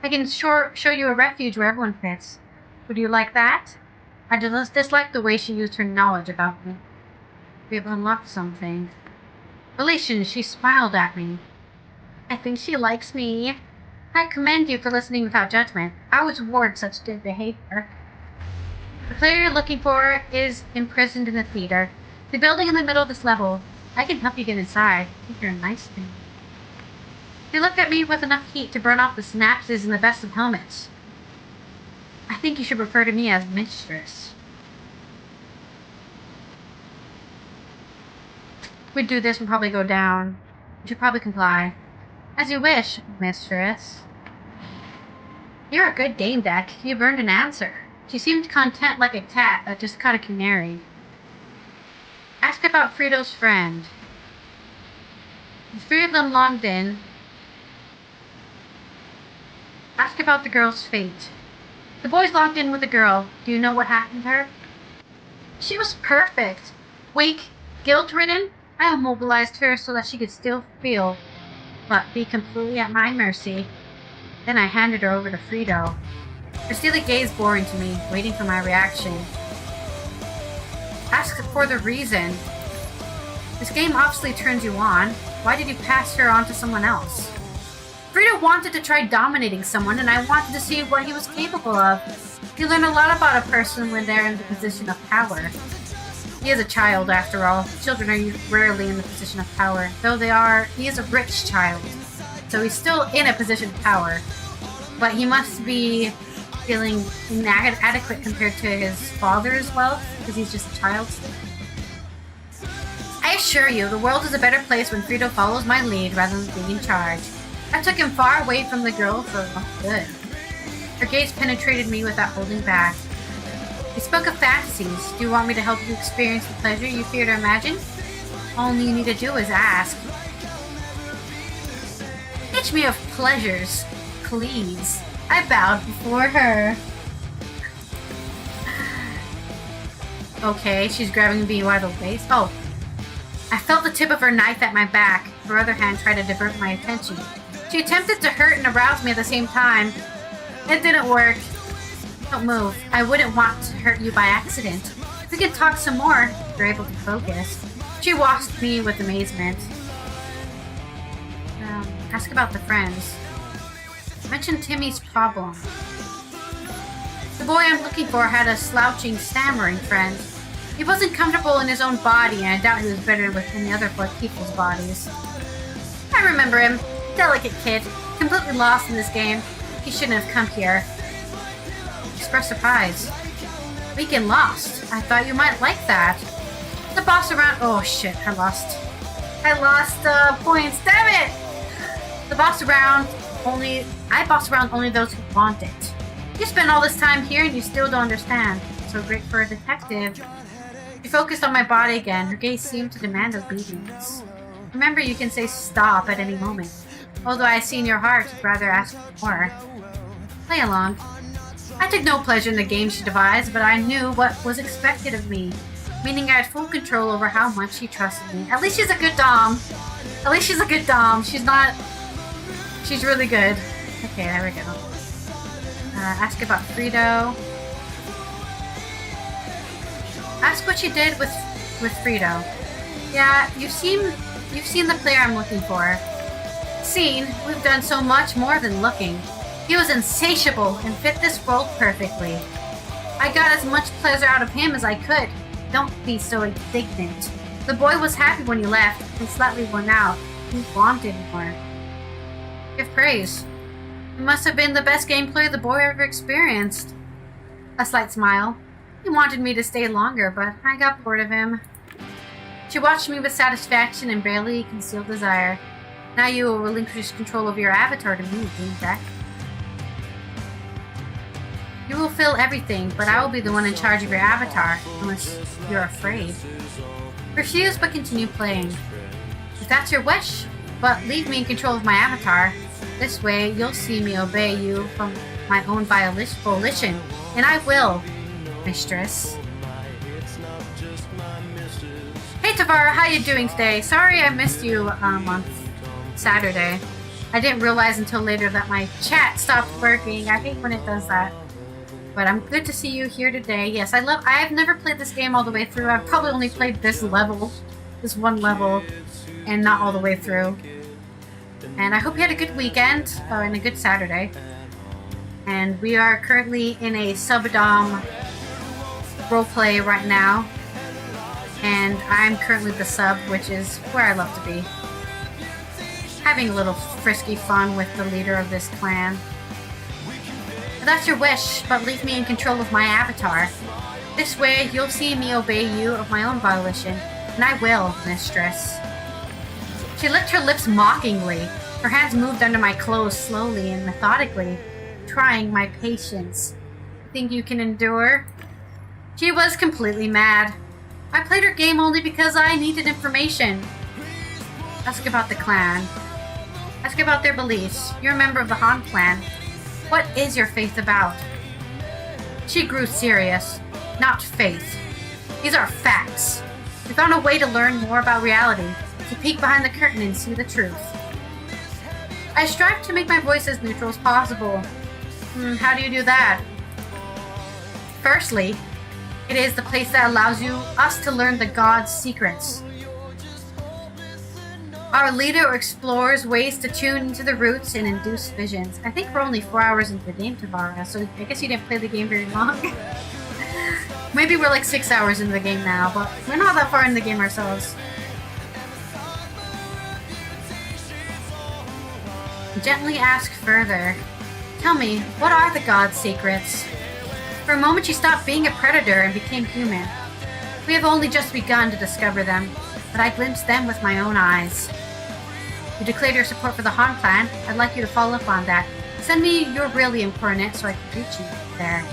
I can show you a refuge where everyone fits. Would you like that? I just dislike the way she used her knowledge about me. We have unlocked something. Relations, she smiled at me. I think she likes me. I commend you for listening without judgment. I would reward such good behavior. The player you're looking for is imprisoned in the theater. The building in the middle of this level. I can help you get inside. I think you're nice to me. They looked at me with enough heat to burn off the synapses in the best of helmets. I think you should refer to me as mistress. If we do this, we'll probably go down. You should probably comply. As you wish, mistress. You're a good GameDEC. You've earned an answer. She seemed content like a cat that just caught a canary. Ask about Fredo's friend. The three of them logged in. Ask about the girl's fate. The boy's locked in with a girl. Do you know what happened to her? She was perfect. Weak, guilt-ridden. I immobilized her so that she could still feel, but be completely at my mercy. Then I handed her over to Fredo. Her steely gaze boring to me, waiting for my reaction. Ask for the reason. This game obviously turns you on. Why did you pass her on to someone else? Fredo wanted to try dominating someone, and I wanted to see what he was capable of. You learn a lot about a person when they're in the position of power. He is a child, after all. Children are rarely in the position of power, though he is a rich child. So he's still in a position of power. But he must be feeling inadequate compared to his father's wealth, because he's just a child. I assure you, the world is a better place when Fredo follows my lead rather than being in charge. I took him far away from the girl for good. Her gaze penetrated me without holding back. You spoke of fantasies. Do you want me to help you experience the pleasure you fear to imagine? All you need to do is ask. Teach me of pleasures, please. I bowed before her. Okay, she's grabbing me by the waist. Oh. I felt the tip of her knife at my back. Her other hand tried to divert my attention. She attempted to hurt and arouse me at the same time. It didn't work. Don't move. I wouldn't want to hurt you by accident. We can talk some more. You're able to focus. She watched me with amazement. Ask about the friends. Mention Timmy's problem. The boy I'm looking for had a slouching, stammering friend. He wasn't comfortable in his own body, and I doubt he was better with any other people's bodies. I remember him. Delicate kid. Completely lost in this game. He shouldn't have come here. Express surprise. Weak and lost. I thought you might like that. The boss around. Oh shit, I lost points. Damn it! I boss around only those who want it. You spent all this time here and you still don't understand. So great for a detective. She focused on my body again. Her gaze seemed to demand obedience. Remember, you can say stop at any moment. Although I see in your heart, you'd rather ask for more. Play along. I took no pleasure in the game she devised, but I knew what was expected of me. Meaning I had full control over how much she trusted me. At least she's a good dom. She's really good. Okay, there we go. Ask about Fredo. Ask what you did with Fredo. Yeah, you've seen the player I'm looking for. We've done so much more than looking. He was insatiable and fit this world perfectly. I got as much pleasure out of him as I could. Don't be so indignant. The boy was happy when you left, and slightly worn out. He wanted more. Give praise. It must have been the best gameplay the boy ever experienced. A slight smile. He wanted me to stay longer, but I got bored of him. She watched me with satisfaction and barely concealed desire. Now you will relinquish control of your avatar to me, GameDEC. You will fill everything, but I will be the one in charge of your avatar, unless you're afraid. Refuse, but continue playing. If that's your wish, but leave me in control of my avatar. This way, you'll see me obey you from my own volition, and I will, mistress. Hey Tavara, how you doing today? Sorry I missed you on Saturday. I didn't realize until later that my chat stopped working. I hate when it does that. But I'm good to see you here today. Yes, I've never played this game all the way through. I've probably only played this one level, and not all the way through. And I hope you had a good weekend, and a good Saturday. And we are currently in a Subdom roleplay right now. And I'm currently the sub, which is where I love to be. Having a little frisky fun with the leader of this clan. If that's your wish, but leave me in control of my avatar. This way, you'll see me obey you of my own volition, and I will, mistress. She licked her lips mockingly. Her hands moved under my clothes slowly and methodically, trying my patience. Think you can endure? She was completely mad. I played her game only because I needed information. Ask about the clan. Ask about their beliefs. You're a member of the Han clan. What is your faith about? She grew serious. Not faith. These are facts. We found a way to learn more about reality, to peek behind the curtain and see the truth. I strive to make my voice as neutral as possible. How do you do that? Firstly, it is the place that allows us to learn the God's secrets. Our leader explores ways to tune into the roots and induce visions. I think we're only 4 hours into the game, Tavara, so I guess you didn't play the game very long. Maybe we're like 6 hours into the game now, but we're not that far in the game ourselves. Gently ask further. Tell me, what are the God's secrets? For a moment she stopped being a predator and became human. We have only just begun to discover them, but I glimpsed them with my own eyes. You declared your support for the Han clan. I'd like you to follow up on that. Send me your Brillium coordinate so I can reach you there.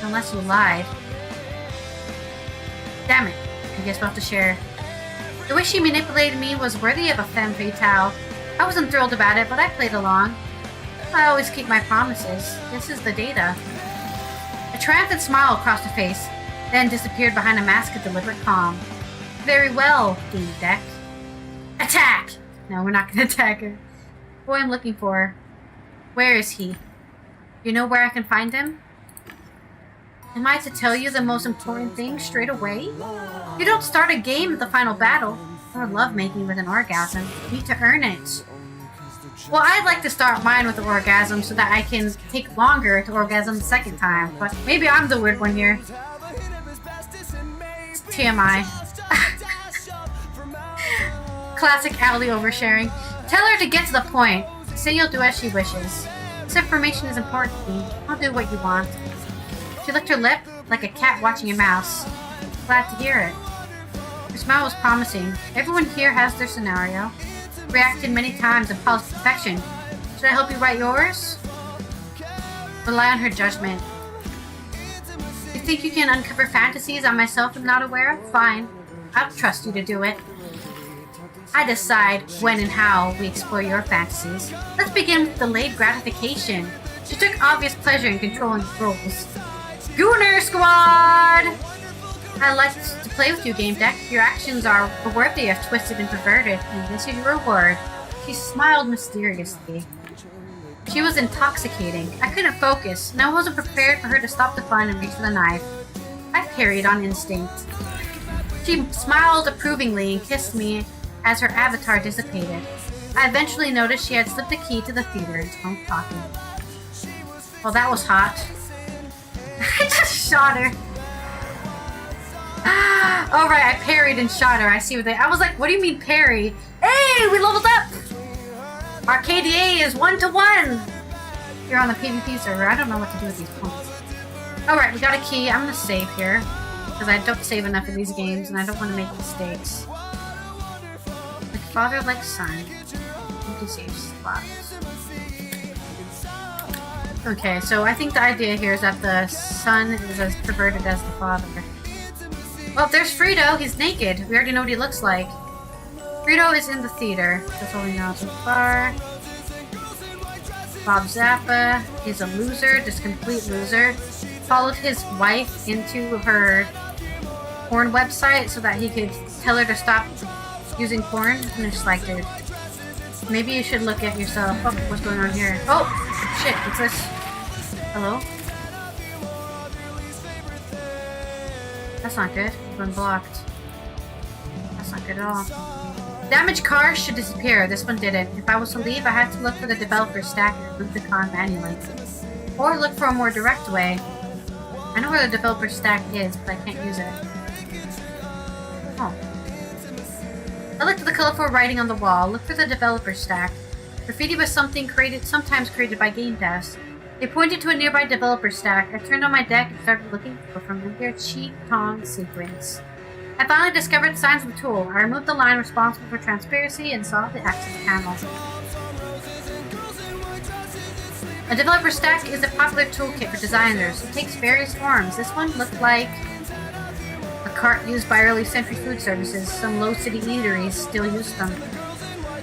Unless you lied. Damn it. I guess we'll have to share. The way she manipulated me was worthy of a femme fatale. I wasn't thrilled about it, but I played along. I always keep my promises. This is the data. A triumphant smile crossed her face, then disappeared behind a mask of deliberate calm. Very well, GameDEC. Attack! No, we're not going to attack her. Boy I'm looking for. Where is he? You know where I can find him? Am I to tell you the most important thing straight away? You don't start a game with the final battle, or lovemaking with an orgasm. You need to earn it. Well, I'd like to start mine with the orgasm so that I can take longer to orgasm the second time, but maybe I'm the weird one here. It's TMI. Classic Allie oversharing. Tell her to get to the point. Say you'll do as she wishes. This information is important to me. I'll do what you want. She licked her lip like a cat watching a mouse. Glad to hear it. Her smile was promising. Everyone here has their scenario. Reacted many times and polished perfection. Should I help you write yours? Rely on her judgment. You think you can uncover fantasies I myself am not aware of? Fine. I'll trust you to do it. I decide when and how we explore your fantasies. Let's begin with delayed gratification. She took obvious pleasure in controlling the roles. Gooner Squad! I like to play with you, GameDEC. Your actions are worthy of twisted and perverted, and this is your reward. She smiled mysteriously. She was intoxicating. I couldn't focus, and I wasn't prepared for her to stop the fun and reach for the knife. I parried on instinct. She smiled approvingly and kissed me as her avatar dissipated. I eventually noticed she had slipped a key to the theater and stopped talking. Well, that was hot. I just shot her. Oh right, I parried and shot her. I see what I was like, what do you mean parry? Hey, we leveled up! Our KDA is 1-to-1! You're on the PvP server. I don't know what to do with these points. Alright, we got a key. I'm gonna save here. Because I don't save enough in these games and I don't want to make mistakes. Like father, like son. Empty save slots. Okay, so I think the idea here is that the son is as perverted as the father. Well, there's Fredo. He's naked. We already know what he looks like. Fredo is in the theater. That's all we know so far. Bob Zappa is a loser, just complete loser. Followed his wife into her porn website so that he could tell her to stop using porn. And I'm just like, dude, maybe you should look at yourself. Oh, what's going on here? Oh, shit, what's this? Hello? That's not good. I've been blocked. That's not good at all. Damaged cars should disappear. This one didn't. If I was to leave, I had to look for the developer stack and remove the car manually. Or look for a more direct way. I know where the developer stack is, but I can't use it. Oh. I looked at the colorful writing on the wall. Look for the developer stack. Graffiti was sometimes created by game devs. They pointed to a nearby developer stack. I turned on my deck and started looking for a familiar cheat tong sequence. I finally discovered the signs of the tool. I removed the line responsible for transparency and saw the access panel. A developer stack is a popular toolkit for designers. It takes various forms. This one looked like a cart used by early century food services. Some low city eateries still used them.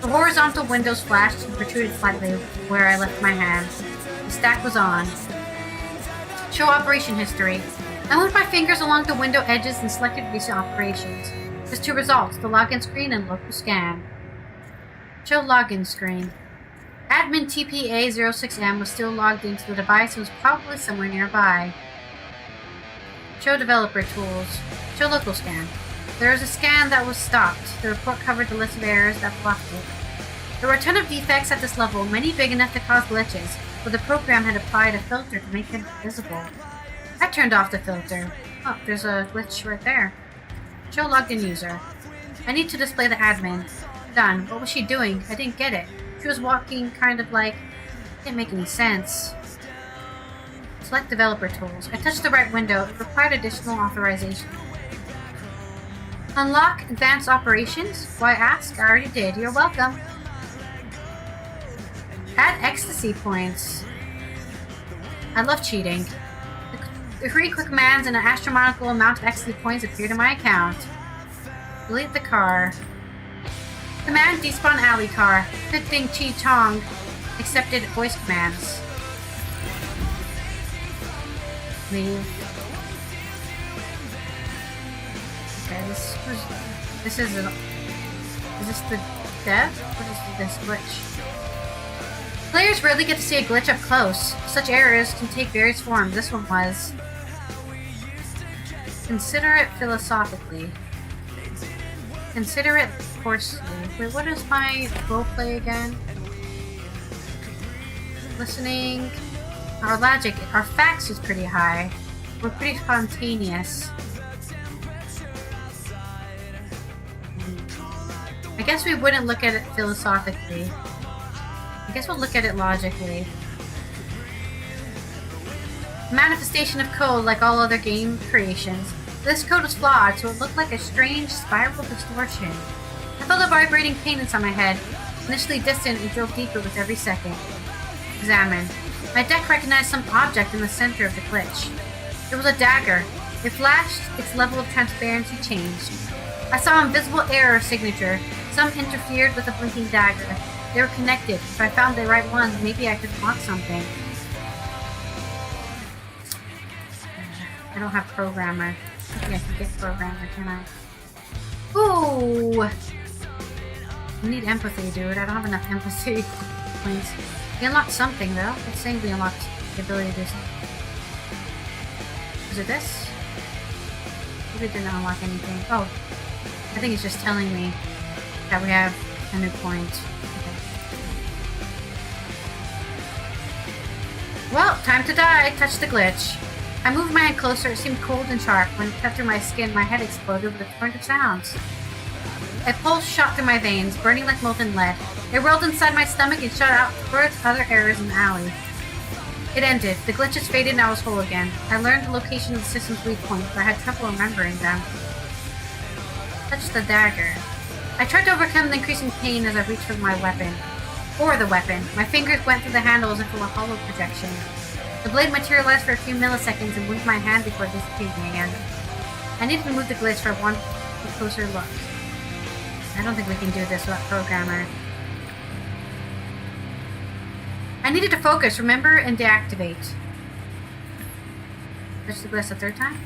The horizontal windows flashed and protruded slightly where I left my hand. The stack was on. Show operation history. I moved my fingers along the window edges and selected recent operations. There's 2 results, the login screen and local scan. Show login screen. Admin TPA06M was still logged into the device and was probably somewhere nearby. Show developer tools. Show local scan. There was a scan that was stopped. The report covered the list of errors that blocked it. There were a ton of defects at this level, many big enough to cause glitches, but the program had applied a filter to make them invisible. I turned off the filter. Oh, there's a glitch right there. Show logged in user. I need to display the admin. Done. What was she doing? I didn't get it. She was walking kind of like... Didn't make any sense. Select developer tools. I touched the right window. It required additional authorization. Unlock advanced operations? Why ask? I already did. You're welcome. Add ecstasy points. I love cheating. The 3 quick commands and an astronomical amount of ecstasy points appeared in my account. Delete the car. Command despawn alley car. Good thing Chi Chong accepted voice commands. Leave. Okay, this is this the dev? What is this glitch? Players rarely get to see a glitch up close. Such errors can take various forms. This one was. Consider it philosophically. Consider it coarsely. Wait, what is my roleplay again? Listening. Our logic, our facts is pretty high. We're pretty spontaneous. I guess we wouldn't look at it philosophically. I guess we'll look at it logically. Manifestation of code like all other game creations. This code was flawed, so it looked like a strange spiral distortion. I felt a vibrating pain inside my head, initially distant and drove deeper with every second. Examine. My deck recognized some object in the center of the glitch. It was a dagger. It flashed, its level of transparency changed. I saw invisible error signature. Some interfered with the blinking dagger. They were connected. If I found the right ones, maybe I could unlock something. I don't have programmer. I think I can get programmer, can I? Ooh! I need empathy, dude. I don't have enough empathy. Please. We unlocked something, though. It's saying we unlocked the ability to do something. Is it this? Maybe it didn't unlock anything. Oh. I think it's just telling me that we have a new point. Well, time to die. Touch the glitch. I moved my hand closer. It seemed cold and sharp. When it cut through my skin, my head exploded with a torrent of sounds. A pulse shot through my veins, burning like molten lead. It whirled inside my stomach and shot out towards other areas in the alley. It ended. The glitches faded and I was whole again. I learned the location of the system's weak points, but I had trouble remembering them. Touch the dagger. I tried to overcome the increasing pain as I reached for my weapon. Or the weapon. My fingers went through the handle as if it were a hollow projection. The blade materialized for a few milliseconds and moved my hand before disappearing again. I needed to move the glitch for one closer look. I don't think we can do this without programmer. I needed to focus, remember, and deactivate. Touch the glitch a third time.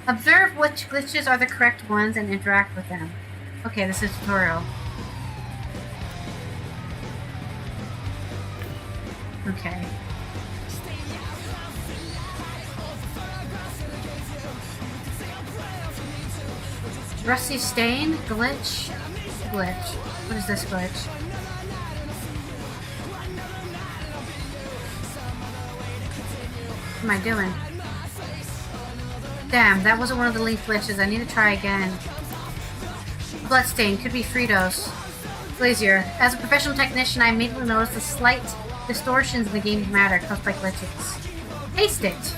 Observe which glitches are the correct ones and interact with them. Okay, this is tutorial. Okay. Rusty stain, glitch, glitch. What is this glitch? What am I doing? Damn, that wasn't one of the leaf glitches. I need to try again. Bloodstain, could be Fredo's. Glazier. As a professional technician, I immediately noticed the slight distortions in the game's matter caused by glitches. Taste it!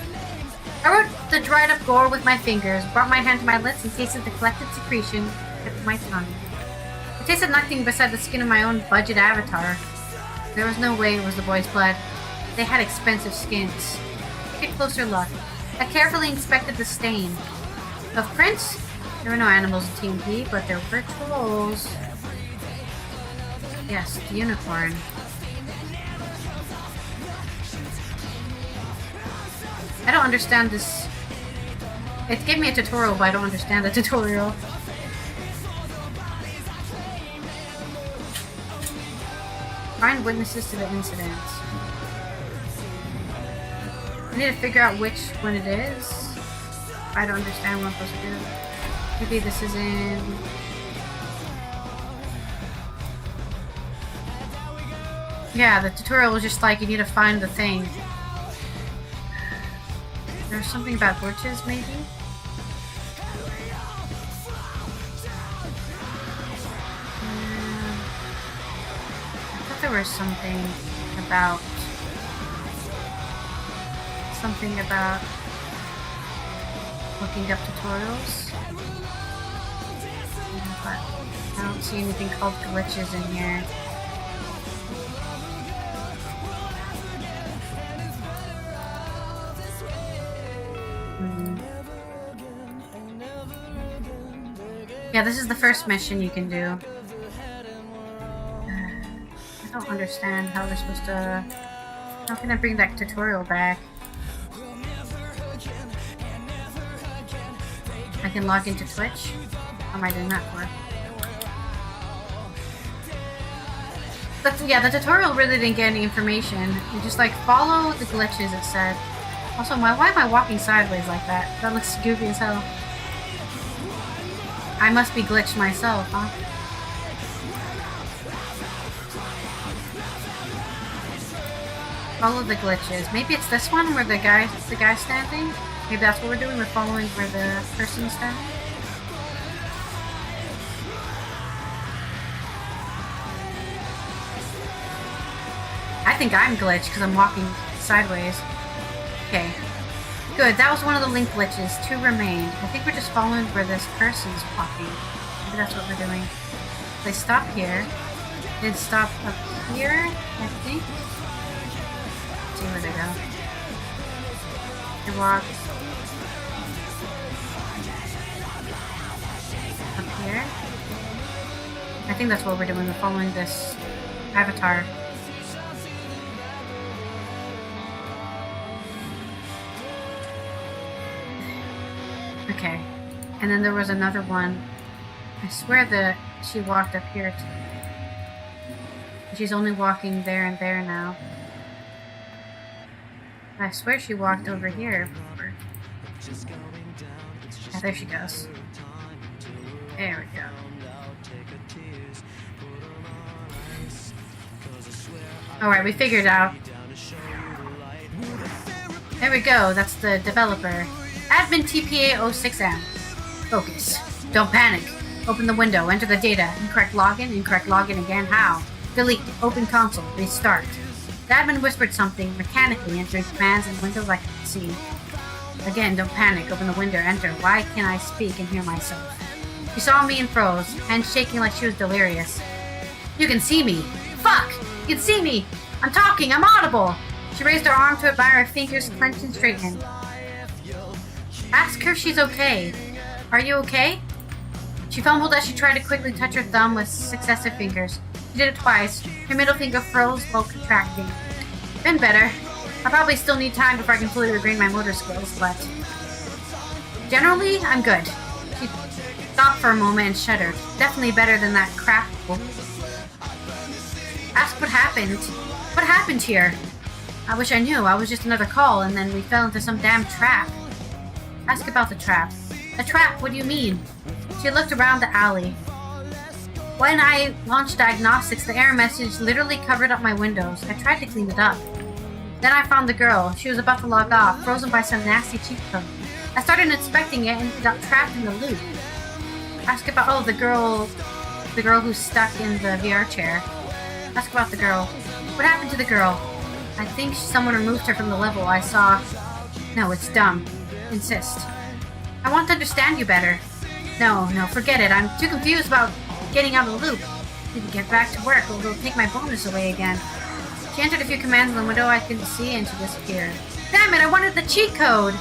I wrote the dried up gore with my fingers, brought my hand to my lips and tasted the collected secretion at my tongue. It tasted nothing beside the skin of my own budget avatar. There was no way it was the boy's blood. They had expensive skins. Take a closer look. I carefully inspected the stain. Of prints, there were no animals in TMP, but there were trolls. Yes, the unicorn. I don't understand this. It gave me a tutorial, but I don't understand the tutorial. Find witnesses to the incident. I need to figure out which one it is. I don't understand what I'm supposed to do. Maybe this is in... Yeah, the tutorial was just like, you need to find the thing. There's something about glitches, maybe? I thought there was something about looking up tutorials. But I don't see anything called glitches in here. Yeah, this is the first mission you can do. I don't understand how we're supposed to... How can I bring that tutorial back? I can log into Twitch? What am I doing that for? But yeah, the tutorial really didn't get any information. You just like follow the glitches, it said. Also, why am I walking sideways like that? That looks goofy as hell. I must be glitched myself, huh? Follow the glitches. Maybe it's this one where the guy's standing? Maybe that's what we're doing, we're following where the person's standing? I think I'm glitched because I'm walking sideways. Okay. Good, that was one of the link glitches. 2 remained. I think we're just following where this person's walking. Maybe that's what we're doing. They stop here. Then stop up here, I think. Let's see where they go. They walk up here. I think that's what we're doing. We're following this avatar. Okay, and then there was another one. I swear that she walked up here too. She's only walking there and there now. I swear she walked over here before. Yeah, there she goes. There we go. Alright, we figured it out. There we go, that's the developer. Admin TPA06M. Focus. Don't panic. Open the window. Enter the data. Incorrect login again. How? Delete. Open console. Restart. The admin whispered something, mechanically entering commands and windows I could see. Again, don't panic. Open the window. Enter. Why can't I speak and hear myself? She saw me and froze, hands shaking like she was delirious. You can see me. Fuck! You can see me! I'm talking! I'm audible! She raised her arm to admire her fingers clenched and straightened. Ask her if she's okay. Are you okay? She fumbled as she tried to quickly touch her thumb with successive fingers. She did it twice. Her middle finger froze while contracting. Been better. I probably still need time before I can fully regain my motor skills, but... Generally, I'm good. She thought for a moment and shuddered. Definitely better than that crap. Ask what happened. What happened here? I wish I knew. I was just another call, and then we fell into some damn trap. Ask about the trap. A trap? What do you mean? She looked around the alley. When I launched diagnostics, the error message literally covered up my windows. I tried to clean it up. Then I found the girl. She was about to log off, frozen by some nasty cheat code. I started inspecting it and got trapped in the loop. Ask about, oh, the girl who's stuck in the VR chair. Ask about the girl. What happened to the girl? I think someone removed her from the level. I saw... No, it's dumb. Insist. I want to understand you better. No, forget it. I'm too confused about getting out of the loop. Need to get back to work or it'll take my bonus away again. She entered a few commands in the window I couldn't see and she disappeared. Damn it, I wanted the cheat code!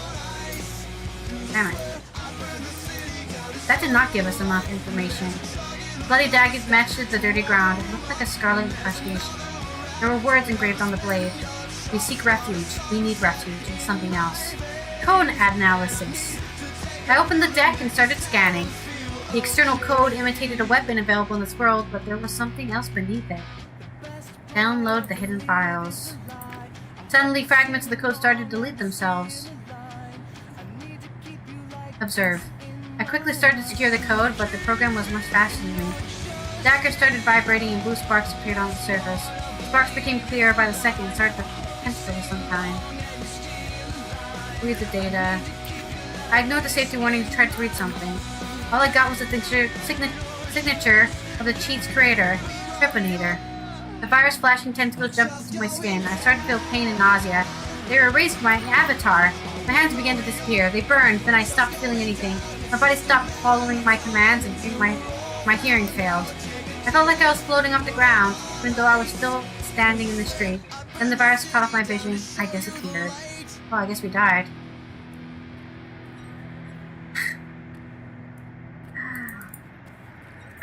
Damn it. That did not give us enough information. Bloody daggers matched the dirty ground. It looked like a scarlet incrustation. There were words engraved on the blade. We seek refuge. We need refuge and something else. Code analysis. I opened the deck and started scanning. The external code imitated a weapon available in this world, but there was something else beneath it. Download the hidden files. Suddenly, fragments of the code started to delete themselves. Observe. I quickly started to secure the code, but the program was much faster than me. The dagger started vibrating and blue sparks appeared on the surface. The sparks became clearer by the second and started to pencil for some time. Read the data. I ignored the safety warning and tried to read something. All I got was the signature of the cheat's creator, Trepanator. The virus flashing tentacles jumped into my skin. I started to feel pain and nausea. They erased my avatar. My hands began to disappear. They burned, then I stopped feeling anything. My body stopped following my commands and my hearing failed. I felt like I was floating off the ground, even though I was still standing in the street. Then the virus cut off my vision. I disappeared. Well, I guess we died.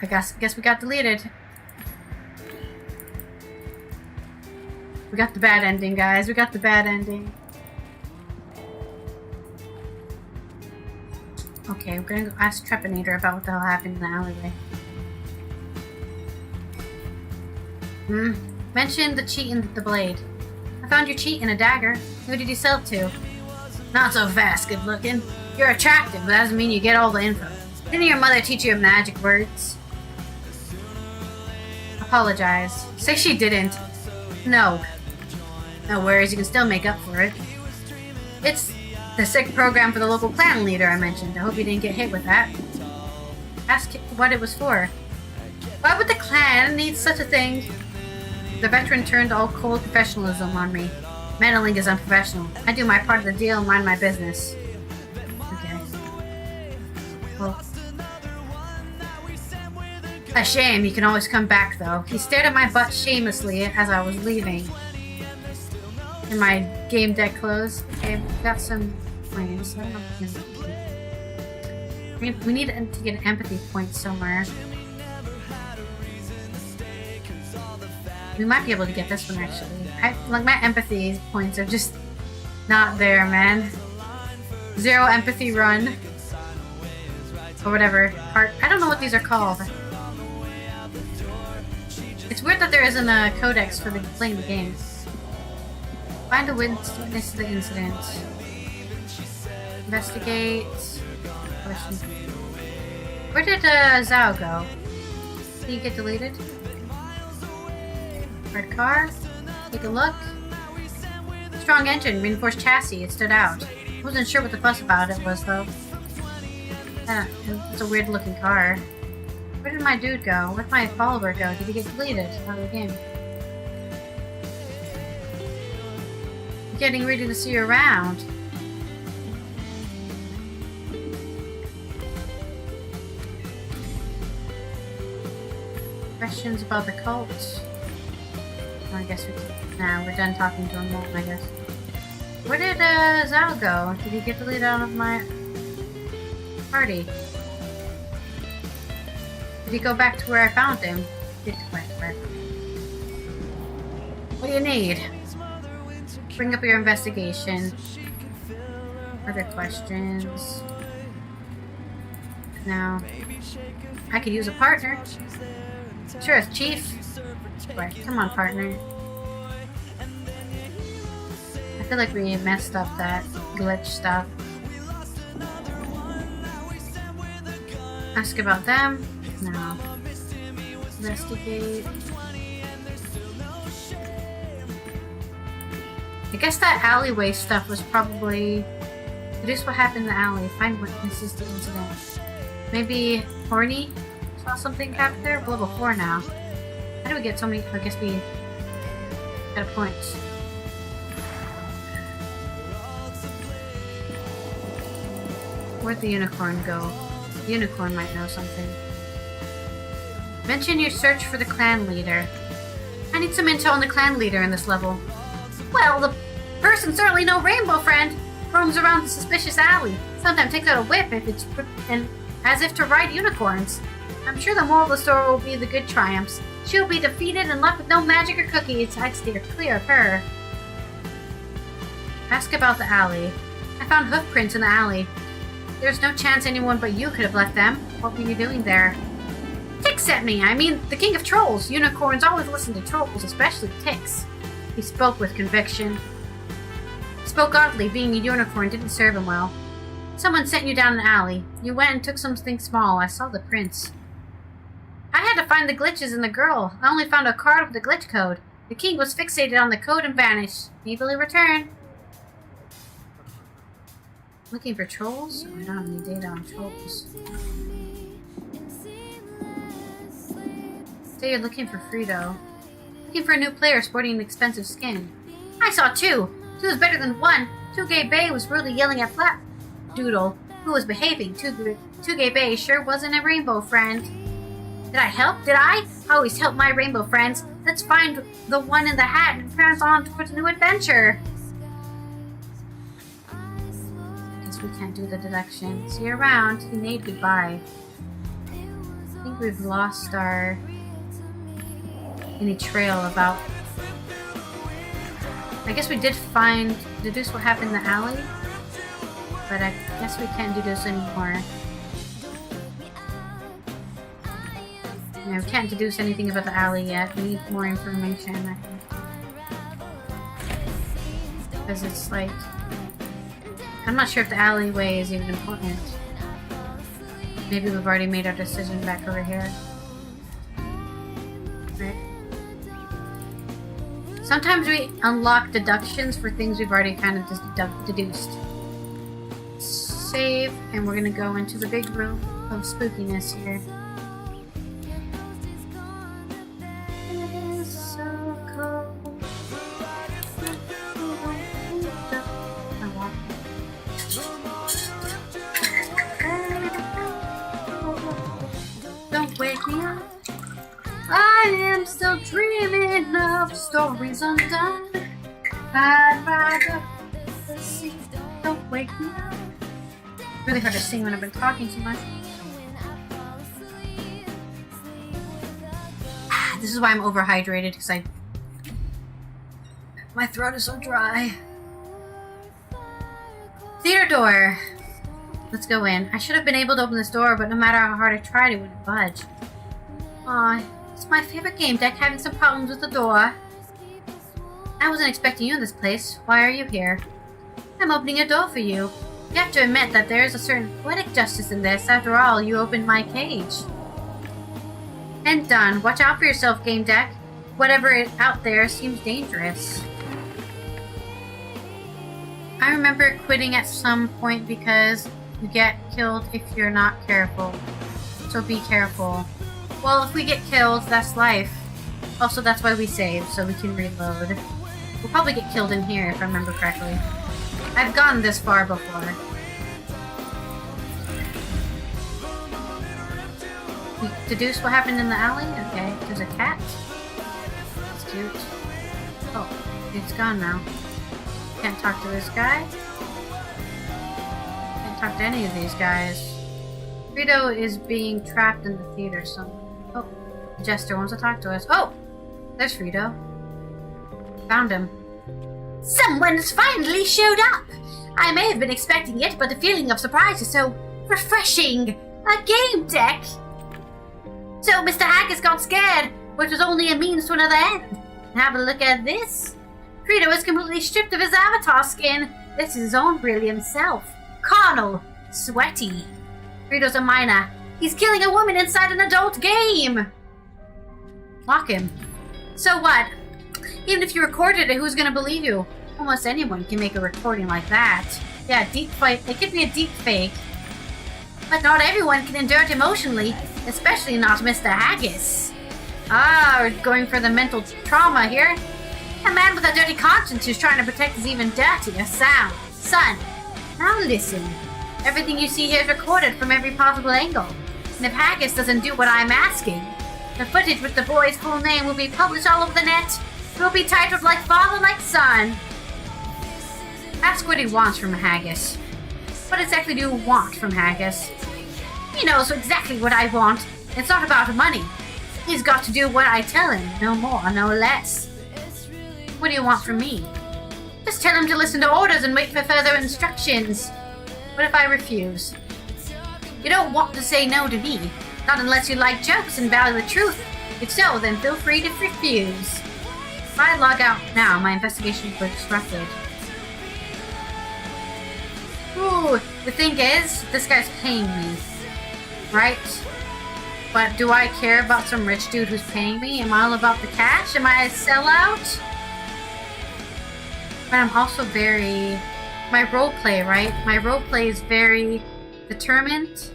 I guess we got deleted. We got the bad ending, guys. We got the bad ending. Okay, we're gonna go ask Trepanator about what the hell happened in the alleyway. Mention the cheat in the blade. I found your cheat in a dagger. Who did you sell it to? Not so fast, good looking. You're attractive, but that doesn't mean you get all the info. Didn't your mother teach you magic words? Apologize. Say she didn't. No. No worries, you can still make up for it. It's the sick program for the local clan leader I mentioned. I hope you didn't get hit with that. Ask what it was for. Why would the clan need such a thing? The veteran turned all cold professionalism on me. Meddling is unprofessional. I do my part of the deal and mind my business. Okay. Well. A shame, you can always come back though. He stared at my butt shamelessly as I was leaving. In my GameDEC clothes. Okay, I've got some points. I don't know if we need to get an empathy point somewhere. We might be able to get this one actually. Like my empathy points are just not there, man. 0 empathy run. Or whatever. I don't know what these are called. It's weird that there isn't a codex for playing the game. Find a witness to the incident. Investigate. Question. Where did Zhao go? Did he get deleted? Red car. Take a look. Strong engine, reinforced chassis. It stood out. I wasn't sure what the fuss about it was though. It's a weird looking car. Where did my dude go? Where'd my follower go? Did he get deleted out of the game? I'm getting ready to see you around. Questions about the cult? Oh, I guess we're done talking to him, I guess. Where did Zhao go? Did he get deleted out of my party? Did he go back to where I found him? What do you need? Bring up your investigation. Other questions? No. I could use a partner. Sure, Chief. Right, come on, partner. I feel like we messed up that glitch stuff. Ask about them. No. Investigate. I guess that alleyway stuff was probably... Deduce what happened in the alley. Find witnesses to the incident. Maybe Horny saw something happen there? We're level 4 now. How do we get so many... I guess we got a point. Where'd the unicorn go? The unicorn might know something. Mention your search for the clan leader. I need some intel on the clan leader in this level. Well, the person certainly no rainbow friend. Roams around the suspicious alley. Sometimes takes out a whip if it's and as if to ride unicorns. I'm sure the moral of the story will be the good triumphs. She'll be defeated and left with no magic or cookies. I'd steer clear of her. Ask about the alley. I found hoof prints in the alley. There's no chance anyone but you could have left them. What were you doing there? Ticks sent me. I mean, the king of trolls. Unicorns always listen to trolls, especially ticks. He spoke with conviction. He spoke oddly. Being a unicorn didn't serve him well. Someone sent you down an alley. You went and took something small. I saw the prints. I had to find the glitches in the girl. I only found a card with the glitch code. The king was fixated on the code and vanished. Maybe he'll return. Looking for trolls? Oh, I don't have any data on trolls. Say you're looking for Fredo. Looking for a new player sporting an expensive skin. I saw two. Two is better than one. Two Gay Bay was rudely yelling at Flat Doodle, who was behaving. Two Gay Bay sure wasn't a rainbow friend. Did I help? Did I? I always help my rainbow friends. Let's find the one in the hat and press on towards a new adventure. Guess we can't do the deduction. See you around. Nate, goodbye. I think we've lost any trail about. I guess we did deduce what happened in the alley, but I guess we can't deduce anymore. Yeah, we can't deduce anything about the alley yet. We need more information, I think. Because it's like... I'm not sure if the alleyway is even important. Maybe we've already made our decision back over here. Right? Sometimes we unlock deductions for things we've already kind of just deduced. Save, and we're gonna go into the big room of spookiness here. Don't wake me up. I am still dreaming of stories undone. I'd rather see. Don't wake me up. Really hard to sing when I've been talking too much. This is why I'm overhydrated, because my throat is so dry. Theater door. Let's go in. I should have been able to open this door, but no matter how hard I tried, it wouldn't budge. Aw, it's my favorite GameDEC having some problems with the door. I wasn't expecting you in this place. Why are you here? I'm opening a door for you. You have to admit that there is a certain poetic justice in this. After all, you opened my cage. And done. Watch out for yourself, GameDEC. Whatever is out there seems dangerous. I remember quitting at some point because you get killed if you're not careful. So be careful. Well, if we get killed, that's life. Also, that's why we save, so we can reload. We'll probably get killed in here, if I remember correctly. I've gone this far before. We deduced what happened in the alley? Okay, there's a cat. That's cute. Oh, it's gone now. Can't talk to this guy. Can't talk to any of these guys. Fredo is being trapped in the theater somewhere. Oh, Jester wants to talk to us. Oh! There's Fredo. Found him. Someone's finally showed up! I may have been expecting it, but the feeling of surprise is so refreshing. A GameDEC! So Mr. Haggis got scared, which was only a means to another end. Have a look at this. Fredo is completely stripped of his avatar skin. This is his own brilliant self. Carnal. Sweaty. Fredo's a minor. He's killing a woman inside an adult game! Lock him. So what? Even if you recorded it, who's gonna believe you? Almost anyone can make a recording like that. Yeah, deep fake. It could be a deep fake. But not everyone can endure it emotionally, especially not Mr. Haggis. Ah, we're going for the mental trauma here. A man with a dirty conscience who's trying to protect his even dirtier sound. Son, now listen. Everything you see here is recorded from every possible angle. And if Haggis doesn't do what I'm asking, the footage with the boy's whole name will be published all over the net. It will be titled like father, like son. Ask what he wants from Haggis. What exactly do you want from Haggis? He knows exactly what I want. It's not about money. He's got to do what I tell him. No more, no less. What do you want from me? Just tell him to listen to orders and wait for further instructions. What if I refuse? You don't want to say no to me. Not unless you like jokes and value the truth. If so, then feel free to refuse. If I log out now, my investigation will be disrupted. Ooh, the thing is, this guy's paying me. Right? But do I care about some rich dude who's paying me? Am I all about the cash? Am I a sellout? But I'm also very... My roleplay, right? My roleplay is very determined.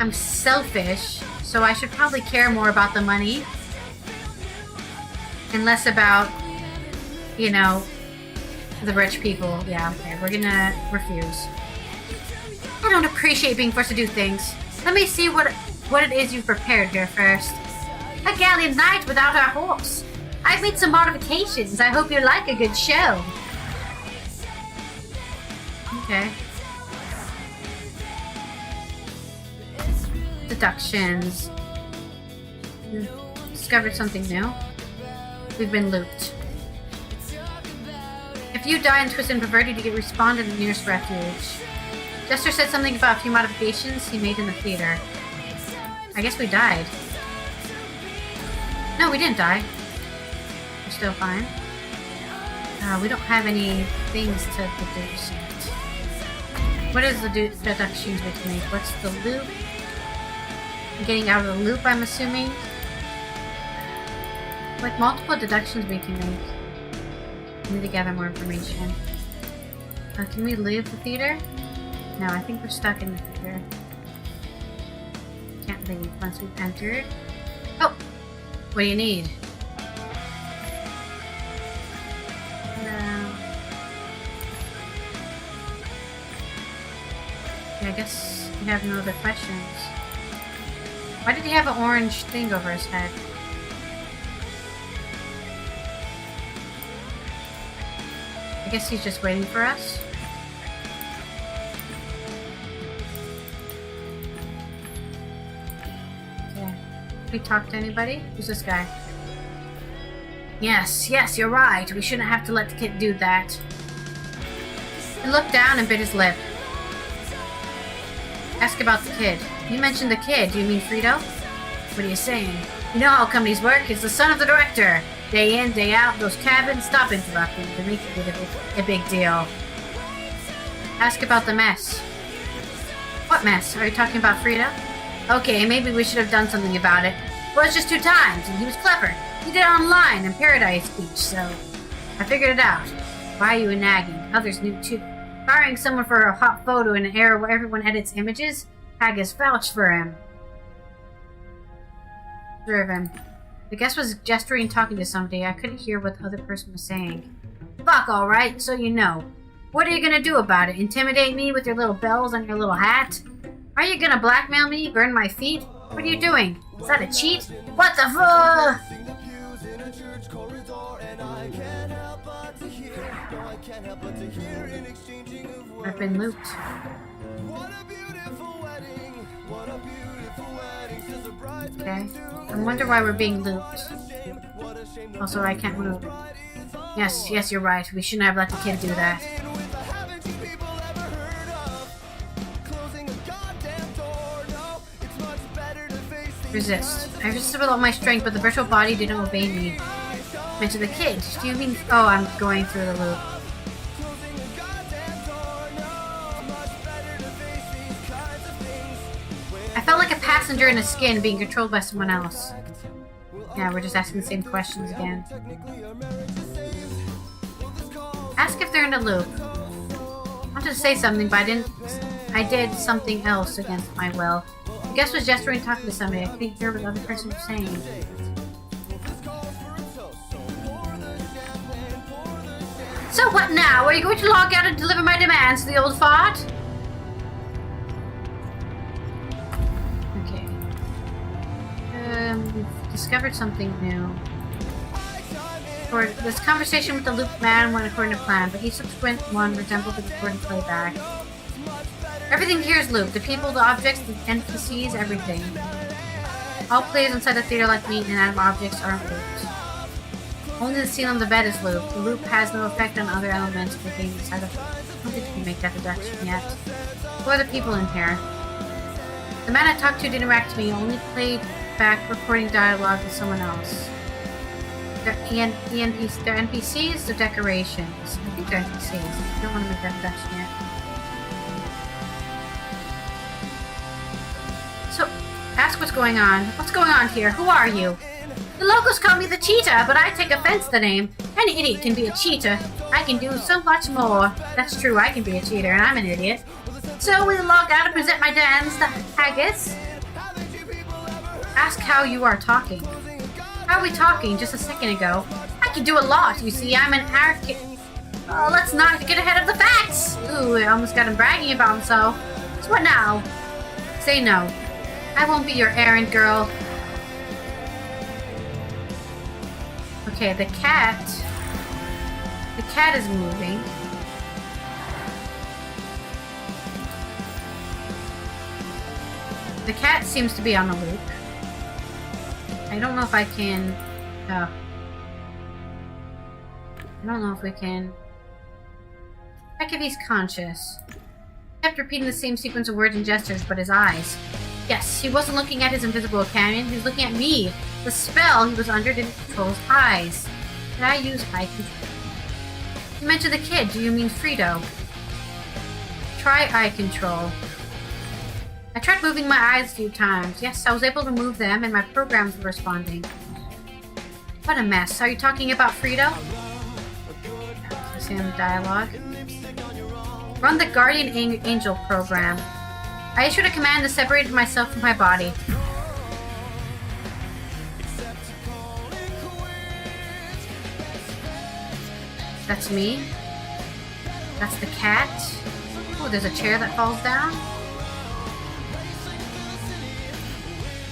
I'm selfish, so I should probably care more about the money. And less about, you know, the rich people. Yeah, okay, we're gonna refuse. I don't appreciate being forced to do things. Let me see what it is you've prepared here first. A gallant knight without a horse. I've made some modifications. I hope you like a good show. Okay. Deductions. Discovered something new. We've been looped. If you die and twist and perverted, you get respawned in the nearest refuge. Jester said something about a few modifications he made in the theater. I guess we died. No, we didn't die. We're still fine. We don't have any things to deduce yet. What is the deductions we can make? What's the loop? Getting out of the loop, I'm assuming. Like multiple deductions we can make. We need to gather more information. Can we leave the theater? No, I think we're stuck in the theater. Can't leave once we've entered. Oh! What do you need? Yeah, I guess we have no other questions. Why did he have an orange thing over his head? I guess he's just waiting for us. Yeah. Did we talk to anybody? Who's this guy? Yes, you're right. We shouldn't have to let the kid do that. He looked down and bit his lip. Ask about the kid. You mentioned the kid. Do you mean Fredo? What are you saying? You know how companies work. He's the son of the director. Day in, day out, those cabins. Stop interrupting. They make it a big deal. Ask about the mess. What mess? Are you talking about Fredo? Okay, maybe we should have done something about it. Well, it's just 2 times, and he was clever. He did it online in Paradise Beach, so I figured it out. Why are you nagging? Others knew too. Hiring someone for a hot photo in an era where everyone edits images? Haggis vouched for him. Observe him. The guest was gesturing and talking to somebody. I couldn't hear what the other person was saying. Fuck, alright, so you know. What are you gonna do about it? Intimidate me with your little bells on your little hat? Are you gonna blackmail me? Burn my feet? What are you doing? Is that a cheat? What the fuck? I've been looped. Okay. I wonder why we're being looped. Also, I can't move. Yes, you're right. We shouldn't have let the kid do that. Resist. I resisted with all my strength, but the virtual body didn't obey me. Mention the kid. Do you mean... Oh, I'm going through the loop. I felt like a passenger in a skin being controlled by someone else. Yeah, we're just asking the same questions again. Ask if they're in a loop. I wanted to say something, but I did something else against my will. The guest was gesturing and talking to somebody. I couldn't hear what the other person was saying. So what now? Are you going to log out and deliver my demands to the old fart? Okay. We've discovered something new. For this conversation with the looped man went according to plan, but each subsequent one resembled the recording playback. Everything here is looped. The people, the objects, the NPCs, everything. All players inside the theater like me and animal objects aren't looped. Only the seal on the bed is loop. The loop has no effect on other elements of the game inside of it. I don't think you can make that deduction yet. Who are the people in here? The man I talked to didn't react to me, only played back recording dialogue with someone else. They're NPCs, they're decorations. I think they're NPCs. I don't want to make that deduction yet. So, ask what's going on. What's going on here? Who are you? The locals call me the cheetah, but I take offense to the name. Any idiot can be a cheetah. I can do so much more. That's true, I can be a cheater, and I'm an idiot. So we log out and present my demands to Haggis. Ask how you are talking. How are we talking just a second ago? I can do a lot, you see. I'm an arrogant. Oh, let's not get ahead of the facts. Ooh, I almost got him bragging about himself. So what now? Say no. I won't be your errand girl. Okay, the cat is moving. The cat seems to be on the loop. I don't know if I can... I don't know if we can... Check if he's conscious. He kept repeating the same sequence of words and gestures, but his eyes... Yes, he wasn't looking at his invisible companion, he was looking at me. The spell he was under didn't control his eyes. Did I use eye control? You mentioned the kid, do you mean Fredo? Try eye control. I tried moving my eyes a few times. Yes, I was able to move them, and my programs were responding. What a mess. Are you talking about Fredo? Let's see on the dialogue. Run the Guardian Angel program. I issued a command to separate myself from my body. That's me. That's the cat. Oh, there's a chair that falls down.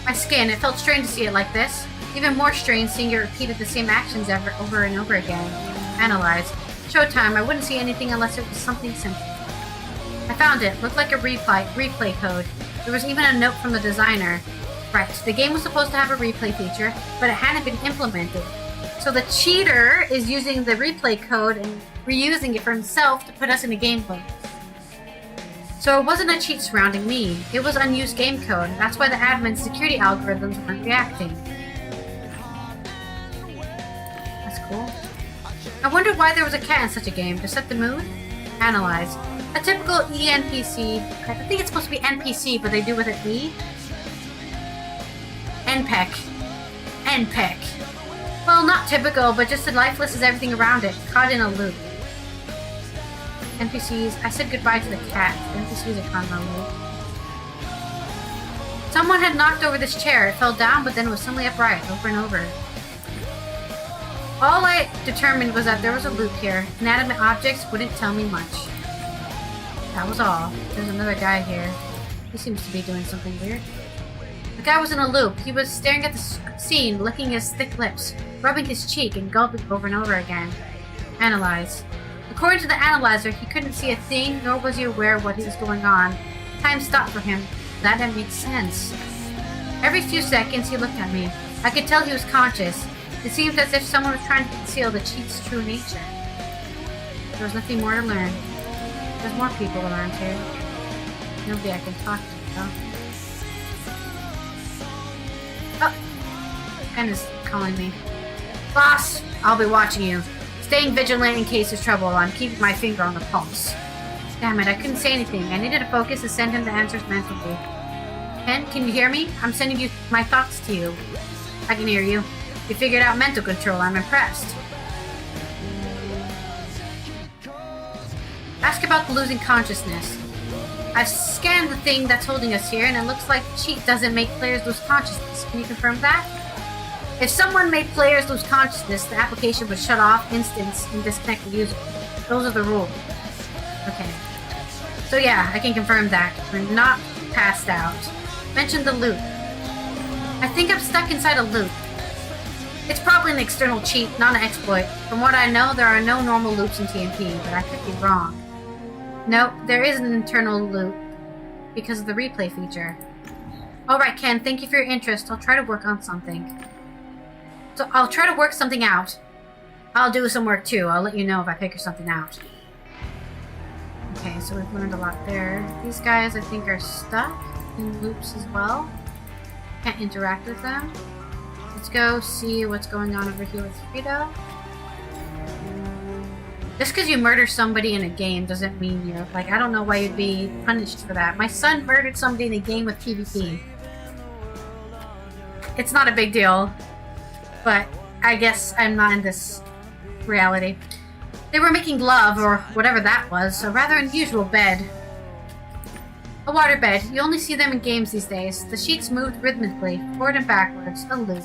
My skin, it felt strange to see it like this. Even more strange seeing it repeated the same actions over and over again. Analyze. Showtime, I wouldn't see anything unless it was something simple. I found it. Looked like a replay code. There was even a note from the designer. Right, the game was supposed to have a replay feature, but it hadn't been implemented. So the cheater is using the replay code and reusing it for himself to put us in a game mode. So it wasn't a cheat surrounding me. It was unused game code. That's why the admin's security algorithms weren't reacting. That's cool. I wondered why there was a cat in such a game. To set the mood? Analyze. A typical ENPC. I think it's supposed to be NPC, but they do with an E. NPEC. NPEC. Well, not typical, but just as lifeless as everything around it. Caught in a loop. NPCs. I said goodbye to the cat. NPCs are caught in a loop. Someone had knocked over this chair. It fell down, but then it was suddenly upright, over and over. All I determined was that there was a loop here. Inanimate objects wouldn't tell me much. That was all. There's another guy here. He seems to be doing something weird. The guy was in a loop. He was staring at the scene, licking his thick lips, rubbing his cheek, and gulping over and over again. Analyze. According to the analyzer, he couldn't see a thing, nor was he aware of what was going on. Time stopped for him. That didn't make sense. Every few seconds, he looked at me. I could tell he was conscious. It seemed as if someone was trying to conceal the cheat's true nature. There was nothing more to learn. There's more people around here. Nobody I can talk to, though. Oh! Ken is calling me. Boss! I'll be watching you. Staying vigilant in case there's trouble. I'm keeping my finger on the pulse. Damn it, I couldn't say anything. I needed to focus and send him the answers mentally. Ken, can you hear me? I'm sending you my thoughts to you. I can hear you. You figured out mental control. I'm impressed. Ask about the losing consciousness. I've scanned the thing that's holding us here, and it looks like cheat doesn't make players lose consciousness. Can you confirm that? If someone made players lose consciousness, the application would shut off, instance, and disconnect the user. Those are the rules. Okay. So yeah, I can confirm that. We're not passed out. Mention the loop. I think I'm stuck inside a loop. It's probably an external cheat, not an exploit. From what I know, there are no normal loops in TMP, but I could be wrong. Nope, there is an internal loop because of the replay feature. Alright, Ken, thank you for your interest. I'll try to work on something. So I'll try to work something out. I'll do some work too. I'll let you know if I figure something out. Okay, so we've learned a lot there. These guys, I think, are stuck in loops as well. Can't interact with them. Let's go see what's going on over here with Fredo. Just because you murder somebody in a game doesn't mean you're, like, I don't know why you'd be punished for that. My son murdered somebody in a game with PvP. It's not a big deal, but I guess I'm not in this reality. They were making love, or whatever that was, a rather unusual bed. A waterbed. You only see them in games these days. The sheets moved rhythmically, forward and backwards, a loop.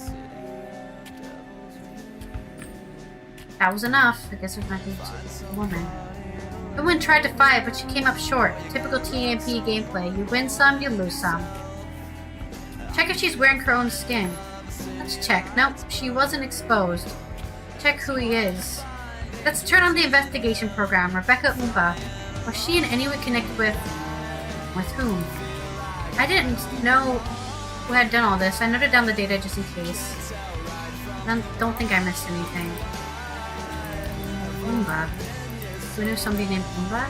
That was enough. I guess there's nothing to this woman. The woman tried to fight, but she came up short. Typical TMP gameplay. You win some, you lose some. Check if she's wearing her own skin. Let's check. Nope, she wasn't exposed. Check who he is. Let's turn on the investigation program. Rebecca Umba. Was she in any way connected with whom? I didn't know who had done all this. I noted down the data just in case. Don't think I missed anything. Umba. Do we know somebody named Umba?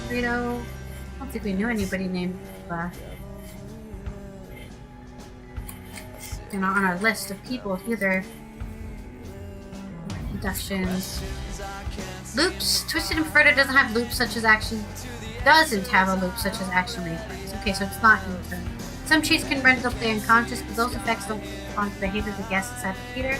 Fredo. I don't think we knew anybody named Umba. They're not on our list of people either. Deductions. Loops. Twisted and Fredo doesn't have loops such as action. Doesn't have a loop such as action reflex. Okay, so it's not in turn. Some cheats can render the player unconscious, but those effects don't respond to the behavior of the guest inside the theater.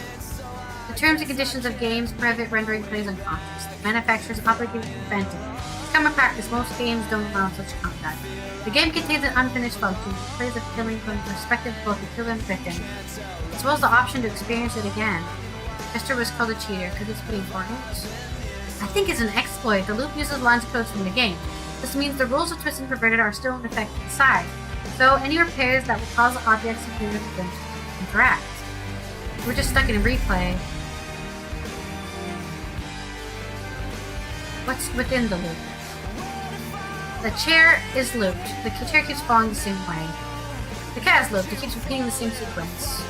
The terms and conditions of games prohibit rendering players unconscious. The manufacturers are obligated to prevent it. It's common practice. Most games don't allow such contact. The game contains an unfinished function, which plays a killing from the perspective of both the killer and the victim, as well as the option to experience it again. Esther was called a cheater. Could this be important? I think it's an exploit. The loop uses lines of codes from the game. This means the rules of Twist and Perverted are still in effect inside. So any repairs that will cause the objects to interact. We're just stuck in a replay. What's within the loop? The chair is looped. The chair keeps falling the same way. The cat is looped. It keeps repeating the same sequence.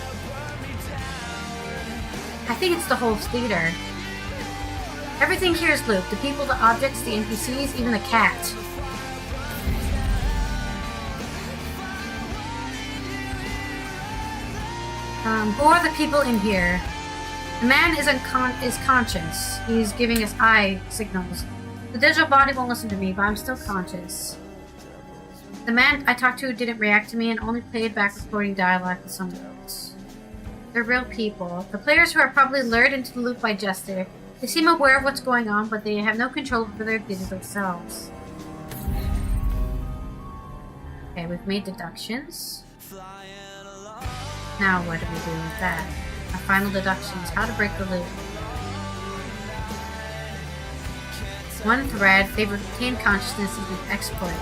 I think it's the whole theater. Everything here is looped. The people, the objects, the NPCs, even the cat. Who are the people in here? The man is conscious. He's giving us eye signals. The digital body won't listen to me, but I'm still conscious. The man I talked to didn't react to me and only played back recording dialogue with someone else. They're real people. The players who are probably lured into the loop by Jester. They seem aware of what's going on, but they have no control over their digital selves. Okay, we've made deductions. Now what do we do with that? Our final deductions. How to break the loop. One thread. They've retained consciousness as an exploit.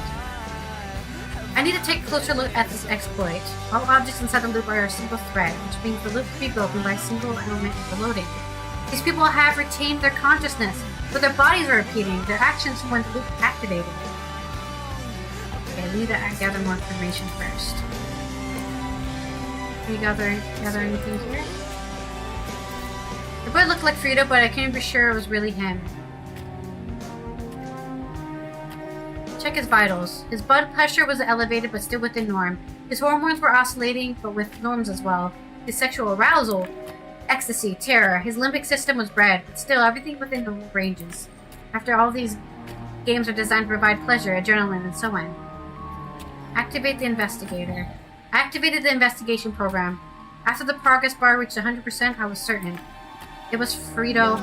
I need to take a closer look at this exploit. All objects inside the loop are a single thread, which means the loop can be broken by a single element overloading. These people have retained their consciousness, but their bodies are repeating their actions when the loop is activated. Okay, we need to gather more information first. Can you gather anything here? The boy looked like Fredo, but I couldn't be sure it was really him. Check his vitals. His blood pressure was elevated but still within norm. His hormones were oscillating but with norms as well. His sexual arousal, ecstasy, terror. His limbic system was bred, but still everything within normal ranges. After all, these games are designed to provide pleasure, adrenaline, and so on. Activate the investigator. I activated the investigation program. After the progress bar reached 100%, I was certain. It was Fredo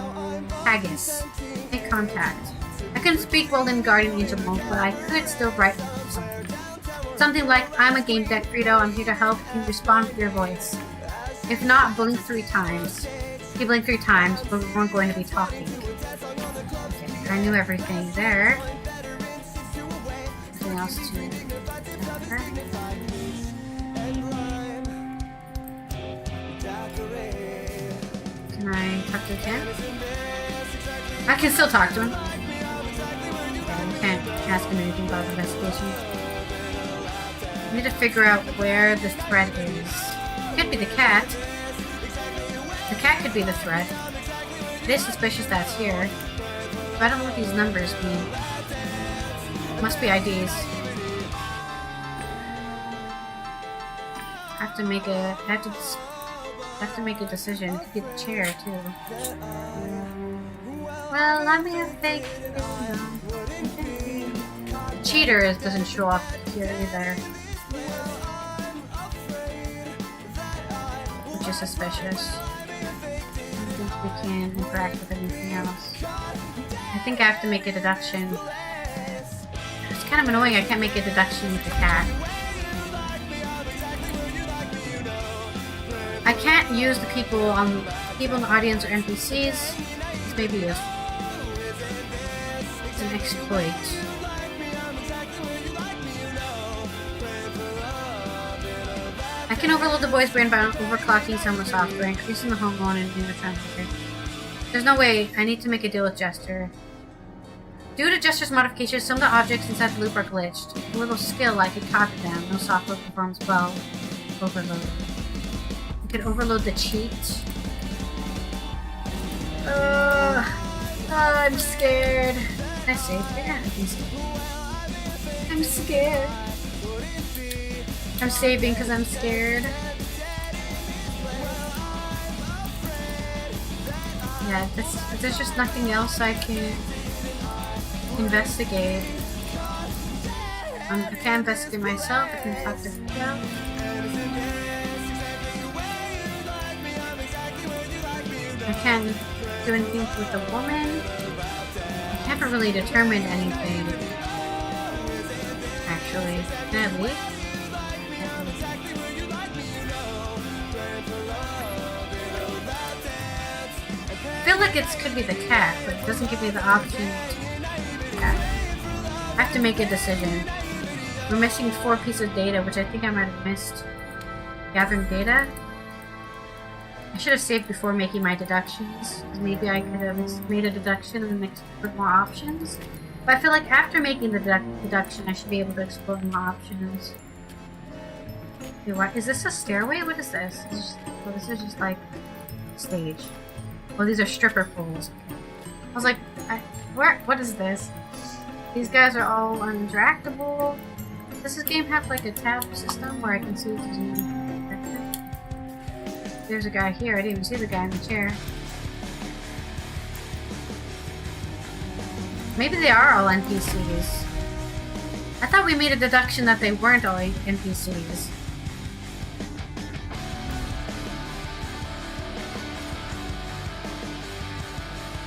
Haggis. Make contact. I couldn't speak well in Guardian Angel mode, but I could still write something. Something like, I'm a GameDEC, Fredo, I'm here to help. Can you respond with your voice? If not, blink 3 times. He blinked 3 times, but we weren't going to be talking. Okay, I knew everything there. Anything else to cover? Can I talk to him? I can still talk to him. Okay, I can't ask him anything about the investigation. I need to figure out where this thread is. It could be the cat. The cat That could be the threat. It is suspicious that's here. But I don't know what these numbers mean. Must be IDs. I have to make a decision. It could be the chair too. Well, let me have fake. The cheater doesn't show up here either, which is suspicious. I don't think we can interact with anything else. I think I have to make a deduction. It's kind of annoying I can't make a deduction with the cat. I can't use the people in the audience or NPCs. This may be useful. It's an exploit. I can overload the boy's brain by overclocking some software, increasing the hormone and neurotransmitter. There's no way. I need to make a deal with Jester. Due to Jester's modifications, some of the objects inside the loop are glitched. With a little skill, I could copy them. No software performs well. Overload. I could overload the cheat. I'm scared. Can I save here? I'm scared. I'm saving because I'm scared. Yeah, there's just nothing else I can investigate. I can't investigate myself. I can talk to Fredo. I can't do anything with the woman. I haven't really determined anything. Actually, can I leave? I feel like it could be the cat, but it doesn't give me the option to cat. I have to make a decision. We're missing 4 pieces of data, which I think I might have missed. Gathering data? I should have saved before making my deductions. Maybe I could have made a deduction and then explored more options. But I feel like after making the deduction, I should be able to explore more options. Okay, what? Is this a stairway? What is this? This is just like stage. Oh, these are stripper poles. I was like, what is this? These guys are all uninteractable. Does this game have like a tab system where I can see if there's anything? There's a guy here. I didn't even see the guy in the chair. Maybe they are all NPCs. I thought we made a deduction that they weren't all NPCs.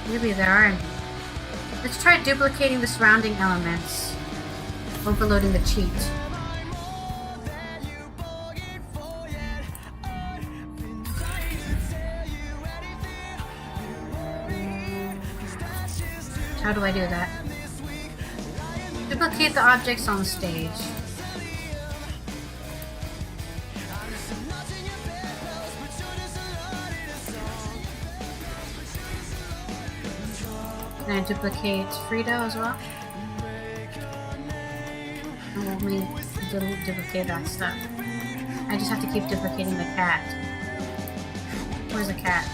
Maybe there are. Let's try duplicating the surrounding elements. Overloading the cheat. How do I do that? Duplicate the objects on stage. Can I duplicate Fredo as well? It won't me duplicate that stuff. I just have to keep duplicating the cat. Where's the cat?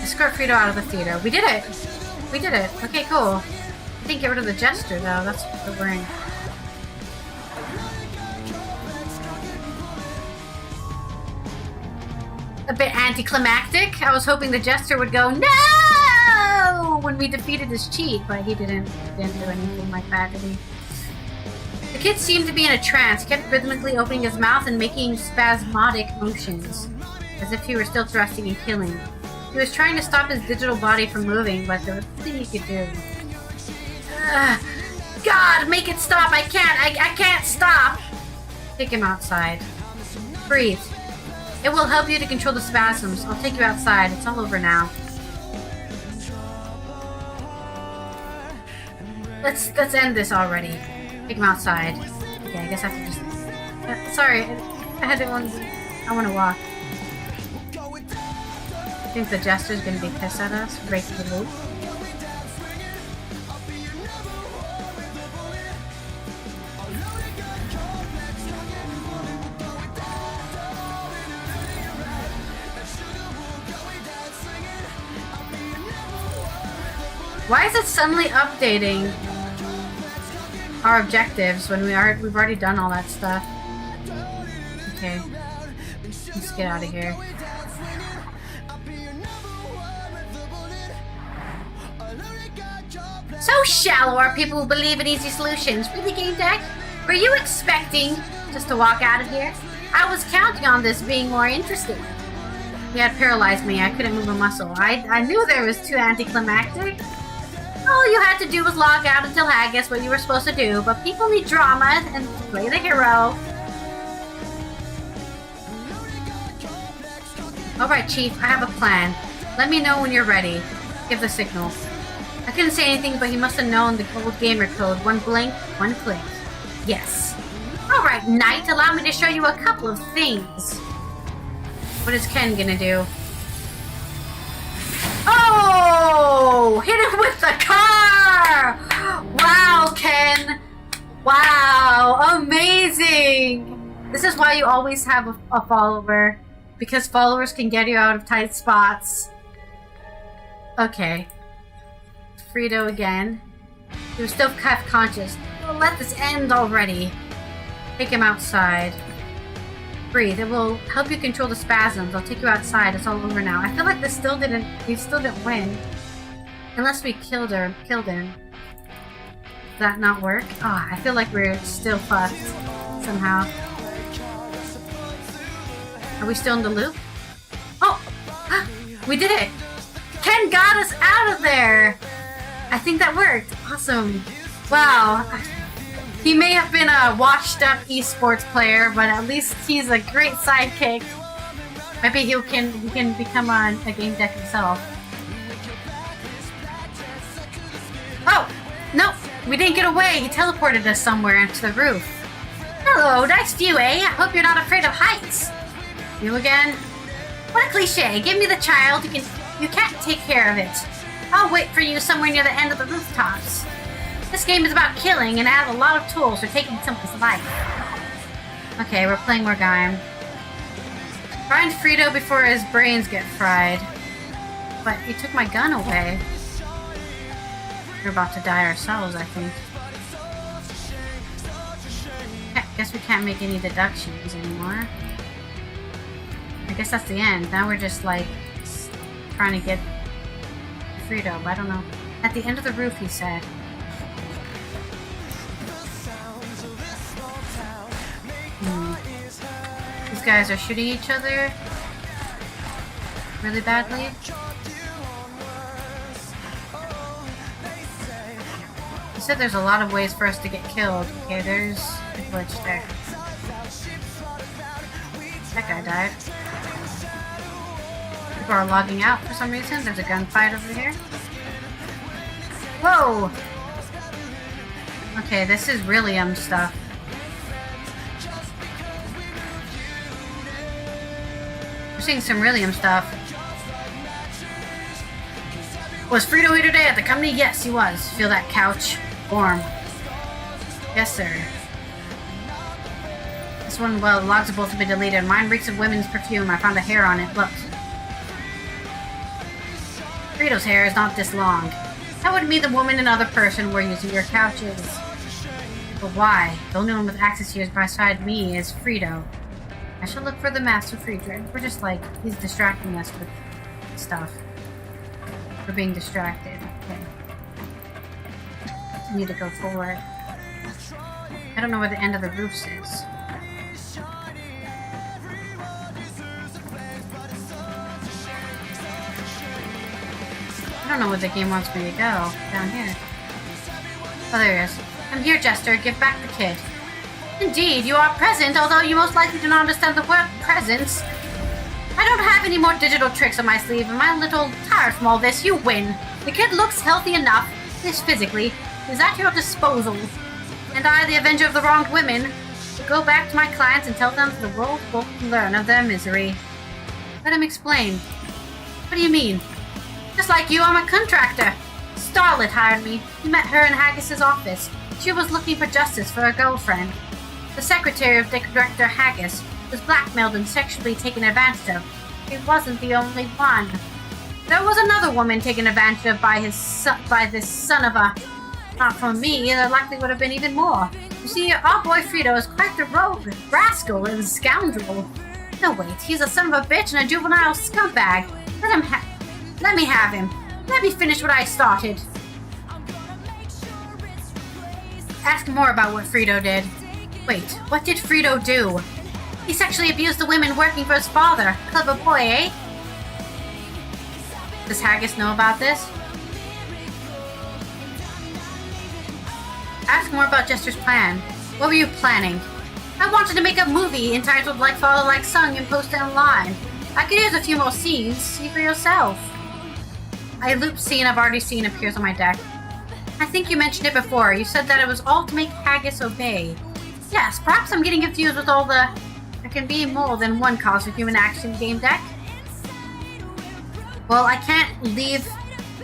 Escort Fredo out of the theater. We did it! We did it! Okay, cool. I didn't get rid of the Jester though, that's what we're in. A bit anticlimactic. I was hoping the Jester would go, no! When we defeated his cheat, but he didn't do anything like that, did he? The kid seemed to be in a trance, kept rhythmically opening his mouth and making spasmodic motions, as if he were still thrusting and killing. He was trying to stop his digital body from moving, but there was nothing he could do. God, make it stop! I can't stop! Take him outside. Breathe. It will help you to control the spasms. I'll take you outside. It's all over now. Let's end this already. Take him outside. Okay, I guess I have to just... sorry, I want to walk. I think the Jester's gonna be pissed at us, breaking the loop. Why is it suddenly updating our objectives when we've already done all that stuff? Okay. Let's get out of here. So shallow are people who believe in easy solutions. Really, GameDEC? Were you expecting just to walk out of here? I was counting on this being more interesting. You had paralyzed me. I couldn't move a muscle. I knew there was too anticlimactic. All you had to do was log out and tell Haggis what you were supposed to do, but people need drama and play the hero. Alright, Chief, I have a plan. Let me know when you're ready. Give the signal. I couldn't say anything, but he must have known the old gamer code. One blink, one click. Yes. Alright, Knight, allow me to show you a couple of things. What is Ken gonna do? Oh! Hit him with the car! Wow, Ken! Wow, amazing! This is why you always have a follower. Because followers can get you out of tight spots. Okay. Fredo again. He was still half conscious. Oh, let this end already. Take him outside. Breathe. It will help you control the spasms. I'll take you outside. It's all over now. I feel like we still didn't win. Unless we killed him. Did that not work? Oh, I feel like we're still fucked. Somehow. Are we still in the loop? Oh! We did it! Ken got us out of there! I think that worked. Awesome. Wow. He may have been a washed-up esports player, but at least he's a great sidekick. Maybe he can become a GameDEC himself. Oh! No! We didn't get away! He teleported us somewhere into the roof. Hello, nice view, eh? I hope you're not afraid of heights. You again? What a cliche. Give me the child. You can't take care of it. I'll wait for you somewhere near the end of the rooftops. This game is about killing and I have a lot of tools for taking someone's life. Okay, we're playing more game. Find Fredo before his brains get fried. But he took my gun away. We're about to die ourselves, I think. Yeah, guess we can't make any deductions anymore. I guess that's the end. Now we're just like trying to get Fredo. I don't know. At the end of the roof, he said. These guys are shooting each other really badly. He said there's a lot of ways for us to get killed. Okay, there's a glitch there. That guy died. People are logging out for some reason. There's a gunfight over here. Whoa! Okay, this is really stuff. We're seeing some really stuff. Was Fredo here today at the company? Yes, he was. Feel that couch? Warm. Yes, sir. This one, well, the logs are both to be deleted. Mine reeks of women's perfume. I found a hair on it. Look. Fredo's hair is not this long. That would mean the woman and other person were using your couches. But why? The only one with access here beside me is Fredo. I should look for the Master Friedrich. We're just like, he's distracting us with stuff. We're being distracted. Okay. I need to go forward. I don't know where the end of the roof is. I don't know where the game wants me to go. Down here. Oh, there he is. I'm here, Jester. Give back the kid. Indeed, you are present, although you most likely do not understand the word presence. I don't have any more digital tricks on my sleeve, and I'm a little tired from all this. You win. The kid looks healthy enough, at least physically, is at your disposal. And I, the avenger of the wronged women, will go back to my clients and tell them that the world will learn of their misery. Let him explain. What do you mean? Just like you, I'm a contractor. Starlet hired me. We met her in Haggis' office. She was looking for justice for her girlfriend. The secretary of Director Haggis was blackmailed and sexually taken advantage of. He wasn't the only one. There was another woman taken advantage of by this son of a... Not from me, there likely would have been even more. You see, our boy Fredo is quite the rogue, rascal, and scoundrel. No, wait, he's a son of a bitch and a juvenile scumbag. Let me have him. Let me finish what I started. Ask more about what Fredo did. Wait, what did Fredo do? He sexually abused the women working for his father. Clever boy, eh? Does Haggis know about this? Ask more about Jester's plan. What were you planning? I wanted to make a movie entitled Like Father Like Son and post it online. I could use a few more scenes. See for yourself. A loop scene I've already seen appears on my deck. I think you mentioned it before. You said that it was all to make Haggis obey. Yes, perhaps I'm getting confused with all the... There can be more than one cause for human action GameDEC. Well, I can't leave...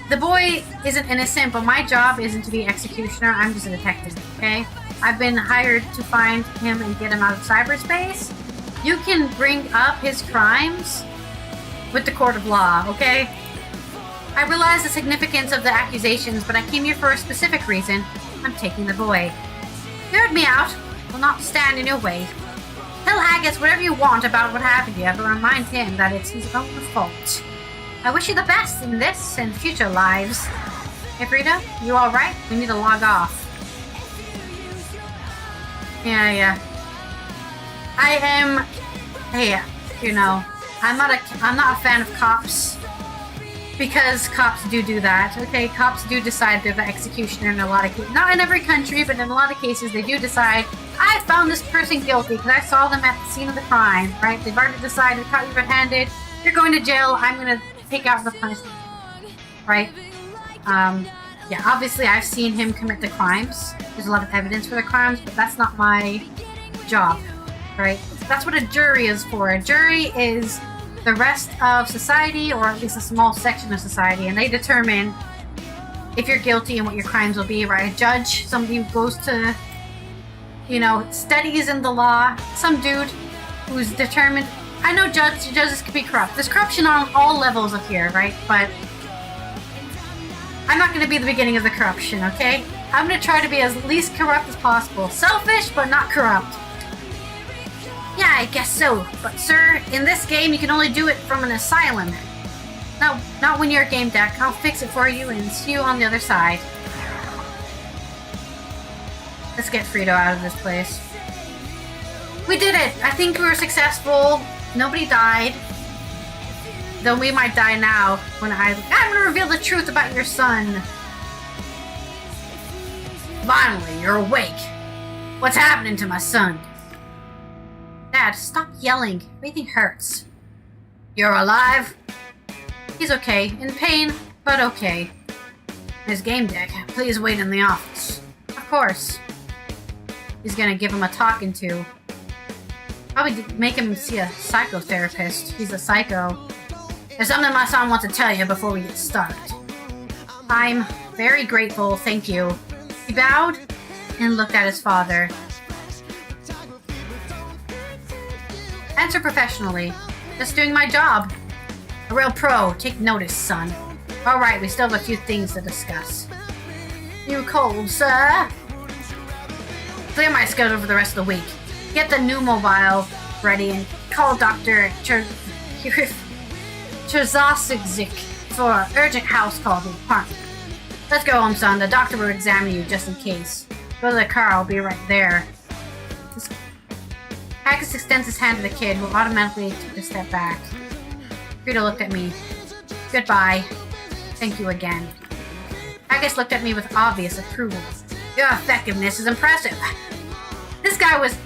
The boy isn't innocent, but my job isn't to be executioner. I'm just a detective, okay? I've been hired to find him and get him out of cyberspace. You can bring up his crimes with the court of law, okay? I realize the significance of the accusations, but I came here for a specific reason. I'm taking the boy. You heard me out. Will not stand in your way. Tell Haggis whatever you want about what happened to you, but remind him that it's his own fault. I wish you the best in this and future lives. Hey, Fredo, you alright? We need to log off. Yeah. I am... Hey, you know, I'm not a fan of cops. Because cops do that, okay? Cops do decide they're the executioner in a lot of cases. Not in every country, but in a lot of cases, they do decide, I found this person guilty because I saw them at the scene of the crime, right? They've already decided, caught you red-handed, you're going to jail, I'm going to take out the punishment, right? Yeah, obviously I've seen him commit the crimes. There's a lot of evidence for the crimes, but that's not my job, right? That's what a jury is for. A jury is the rest of society, or at least a small section of society, and they determine if you're guilty and what your crimes will be, right? A judge, somebody who goes to, you know, studies in the law, some dude who's determined. I know judges can be corrupt. There's corruption on all levels of here, right? But I'm not going to be the beginning of the corruption, okay? I'm going to try to be as least corrupt as possible. Selfish, but not corrupt. Yeah, I guess so. But sir, in this game, you can only do it from an asylum. No, not when you're GameDEC. I'll fix it for you and see you on the other side. Let's get Fredo out of this place. We did it! I think we were successful. Nobody died. Though we might die now when I'm gonna reveal the truth about your son. Finally, you're awake. What's happening to my son? Dad, stop yelling. Everything hurts. You're alive? He's okay. In pain, but okay. His GameDEC. Please wait in the office. Of course. He's gonna give him a talking to. Probably make him see a psychotherapist. He's a psycho. There's something my son wants to tell you before we get started. I'm very grateful, thank you. He bowed and looked at his father. Answer professionally. Just doing my job. A real pro. Take notice, son. Alright, we still have a few things to discuss. You cold, sir? Clear my schedule for the rest of the week. Get the new mobile ready and call Dr. Czerzozik for urgent house call to the apartment. Let's go home, son. The doctor will examine you just in case. Go to the car. I'll be right there. Haggis extends his hand to the kid, who automatically took a step back. Fredo looked at me. Goodbye. Thank you again. Haggis looked at me with obvious approval. Your effectiveness is impressive. This guy was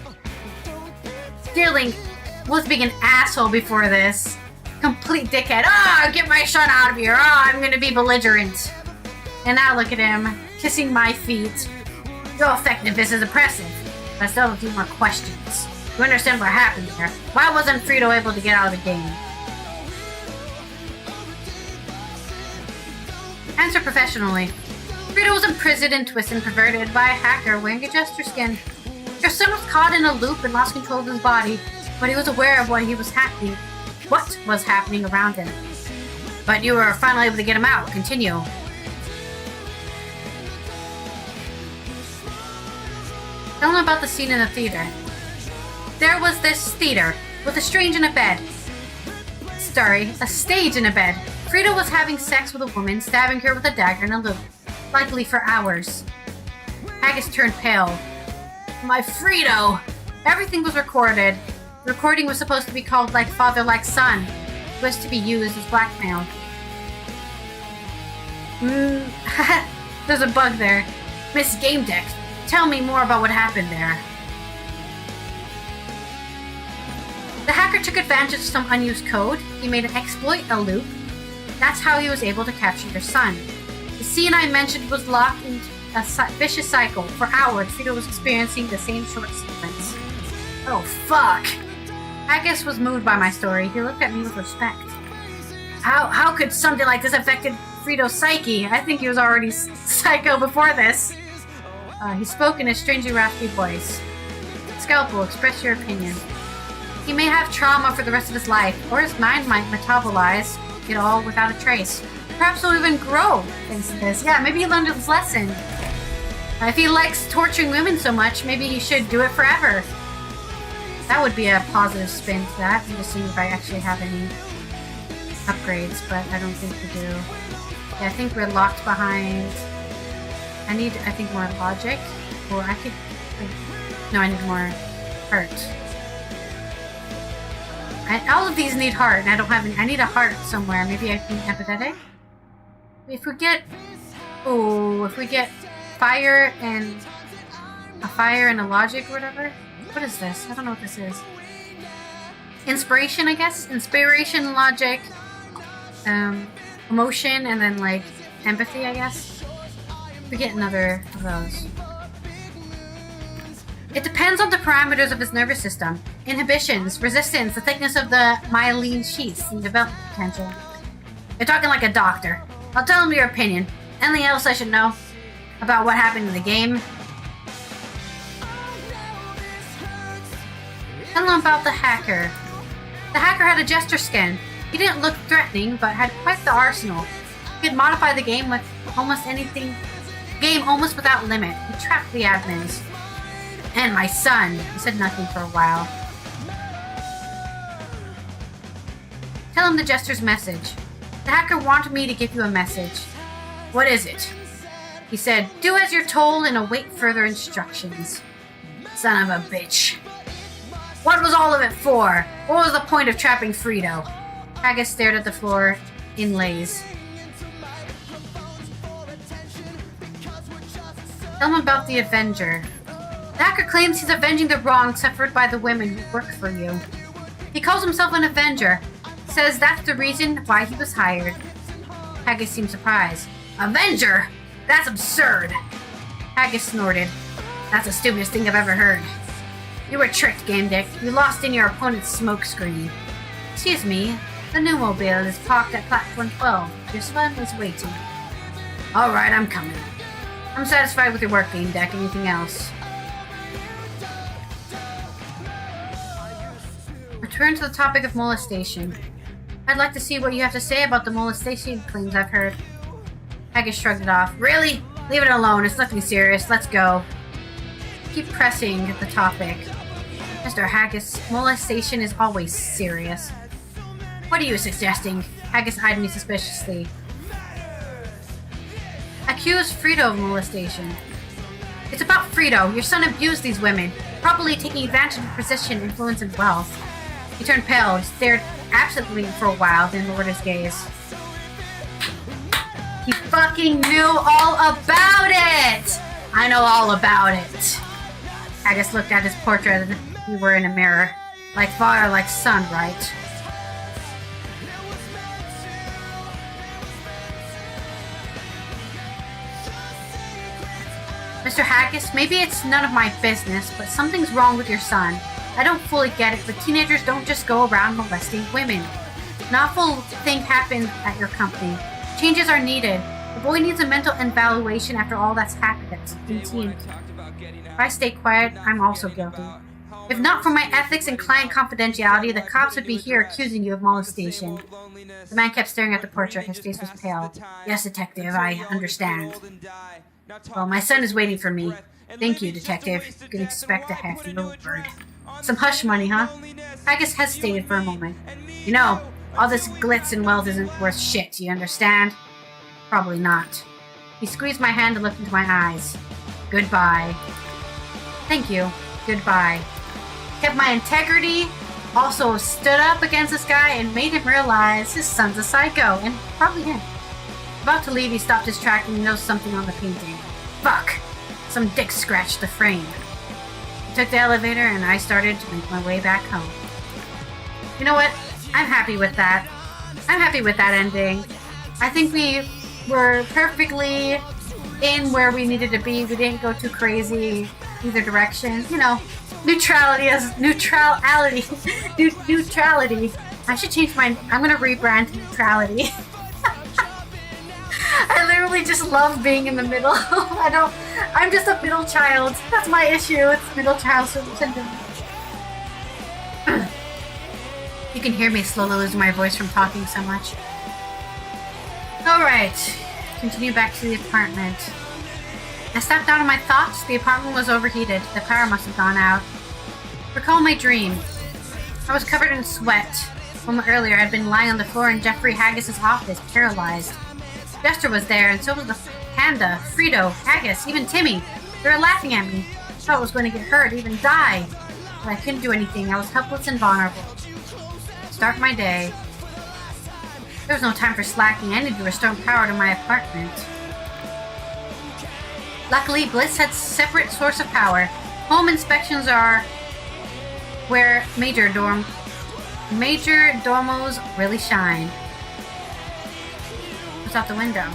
being an asshole before this. Complete dickhead. Oh, get my son out of here. Oh, I'm gonna be belligerent. And now look at him, kissing my feet. Your effectiveness is impressive. But I still have a few more questions. You understand what happened there? Why wasn't Fredo able to get out of the game? Answer professionally. Fredo was imprisoned and twisted and perverted by a hacker wearing a jester skin. Your son was caught in a loop and lost control of his body, but he was aware of what was happening around him. But you were finally able to get him out. Continue. Tell him about the scene in the theater. There was this theater with a strange in a bed. A stage in a bed. Fredo was having sex with a woman, stabbing her with a dagger in a loop, likely for hours. Haggis turned pale. My Fredo! Everything was recorded. The recording was supposed to be called Like Father, Like Son. It was to be used as blackmail. There's a bug there. Miss GameDEC, tell me more about what happened there. The hacker took advantage of some unused code. He made an exploit, a loop. That's how he was able to capture your son. The scene I mentioned was locked into a vicious cycle. For hours, Fredo was experiencing the same short sequence. Oh, fuck! Haggis was moved by my story. He looked at me with respect. How could something like this affect Fredo's psyche? I think he was already psycho before this. He spoke in a strangely raspy voice. Scalpel, express your opinion. He may have trauma for the rest of his life, or his mind might metabolize it all without a trace. Perhaps he'll even grow thanks to this. Yeah, maybe he learned his lesson. If he likes torturing women so much, maybe he should do it forever. That would be a positive spin to that. I'm just seeing if I actually have any upgrades, but I don't think we do. Yeah, I think we're locked behind. I think, more logic. Or I could... No, I need more heart. All of these need heart, and I don't have any. I need a heart somewhere. Maybe I can empathetic? If we get... Oh, if we get fire and... A fire and a logic or whatever. What is this? I don't know what this is. Inspiration, I guess? Inspiration, logic, emotion, and then, like, empathy, I guess. We get another of those. It depends on the parameters of his nervous system. Inhibitions, resistance, the thickness of the myelin sheaths, and development potential. You're talking like a doctor. I'll tell him your opinion. Anything else I should know about what happened in the game? Tell him about the hacker. The hacker had a jester skin. He didn't look threatening, but had quite the arsenal. He could modify the game with almost anything. Game almost without limit. He trapped the admins. And my son. He said nothing for a while. Tell him the jester's message. The hacker wanted me to give you a message. What is it? He said, do as you're told and await further instructions. Son of a bitch. What was all of it for? What was the point of trapping Fredo? Haggis stared at the floor in laze. Tell him about the Avenger. The hacker claims he's avenging the wrong suffered by the women who work for you. He calls himself an Avenger. Says that's the reason why he was hired. Haggis seemed surprised. Avenger? That's absurd. Haggis snorted. That's the stupidest thing I've ever heard. You were tricked, GameDEC. You lost in your opponent's smokescreen. Excuse me. The new mobile is parked at platform 12. Your son is waiting. Alright, I'm coming. I'm satisfied with your work, GameDEC. Anything else? Return to the topic of molestation. I'd like to see what you have to say about the molestation claims I've heard. Haggis shrugged it off. Really? Leave it alone. It's nothing serious. Let's go. Keep pressing the topic. Mr. Haggis, molestation is always serious. What are you suggesting? Haggis eyed me suspiciously. Accuse Fredo of molestation. It's about Fredo. Your son abused these women, probably taking advantage of position, influence, and wealth. He turned pale, stared absently for a while, then lowered his gaze. He fucking knew all about it! I know all about it. Haggis looked at his portrait as if he were in a mirror. Like father, like son, right? Mr. Haggis, maybe it's none of my business, but something's wrong with your son. I don't fully get it, but teenagers don't just go around molesting women. An awful thing happened at your company. Changes are needed. The boy needs a mental evaluation after all that's happened at DT. If I stay quiet, I'm also guilty. If not for my ethics and client confidentiality, the cops would be here accusing you of molestation. The man kept staring at the portrait. His face was pale. Yes, detective, I understand. Well, my son is waiting for me. Thank you, detective. You can expect a hefty reward. Some hush money, huh? Haggis hesitated for a moment. You know, all this glitz and wealth isn't worth shit, you understand? Probably not. He squeezed my hand and looked into my eyes. Goodbye. Thank you. Goodbye. Kept my integrity, also stood up against this guy and made him realize his son's a psycho, and probably him. About to leave, he stopped his track and noticed something on the painting. Fuck! Some dick scratched the frame. I took the elevator and I started to make my way back home. You know what? I'm happy with that. I'm happy with that ending. I think we were perfectly in where we needed to be. We didn't go too crazy either direction. You know, neutrality. Neutrality. I should change mine. I'm gonna rebrand to neutrality. I literally just love being in the middle. I'm just a middle child. That's my issue. It's middle child syndrome. You can hear me slowly losing my voice from talking so much. Alright. Continue back to the apartment. I snapped out of my thoughts. The apartment was overheated. The power must have gone out. Recall my dream. I was covered in sweat. A moment earlier, I'd been lying on the floor in Jeffrey Haggis' office, paralyzed. Jester was there, and so was the panda, Fredo, Haggis, even Timmy. They were laughing at me. I thought I was going to get hurt, even die. But I couldn't do anything. I was helpless and vulnerable. Start my day. There was no time for slacking. I needed to restore power to my apartment. Luckily, Bliss had separate source of power. Home inspections are where major dormos really shine. What's out the window?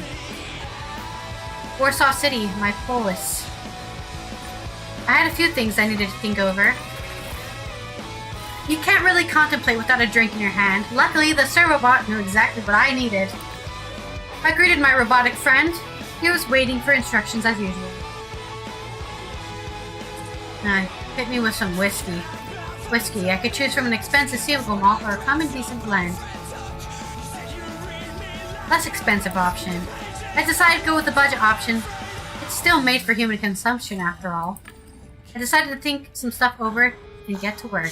Warsaw City, my polis. I had a few things I needed to think over. You can't really contemplate without a drink in your hand. Luckily, the servobot knew exactly what I needed. I greeted my robotic friend. He was waiting for instructions as usual. Hit me with some whiskey. I could choose from an expensive single malt or a common decent blend. Less expensive option. I decided to go with the budget option. It's still made for human consumption after all. I decided to think some stuff over and get to work.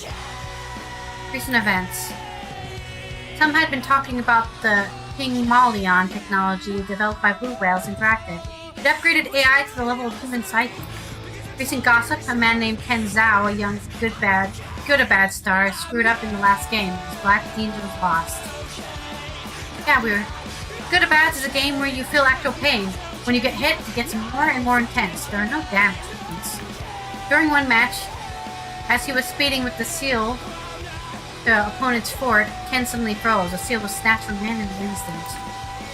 Recent events. Some had been talking about the Pygmalion technology developed by Blue Whales Interactive. It upgraded AI to the level of human psyche. Recent gossip, a man named Ken Zhao, a young good-a-bad star, screwed up in the last game. His Black Angel was lost. Yeah, Good-a-Bads is a game where you feel actual pain. When you get hit, it gets more and more intense. There are no damage treatments. During one match, as he was speeding with the seal, the opponent's fort, Ken suddenly froze. The seal was snatched from him in an instant.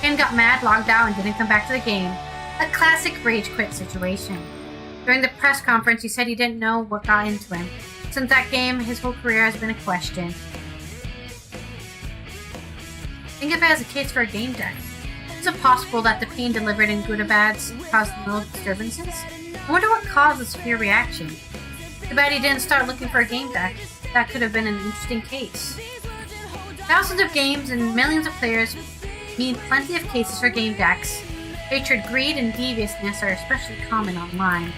Ken got mad, logged out, and didn't come back to the game. A classic rage quit situation. During the press conference, he said he didn't know what got into him. Since that game, his whole career has been a question. Think of it as a case for a game deck. Is it possible that the pain delivered in Good-a-Bads caused neural disturbances? I wonder what caused the severe reaction. Too bad he didn't start looking for a game deck. That could have been an interesting case. Thousands of games and millions of players mean plenty of cases for game decks. Hatred, greed, and deviousness are especially common online.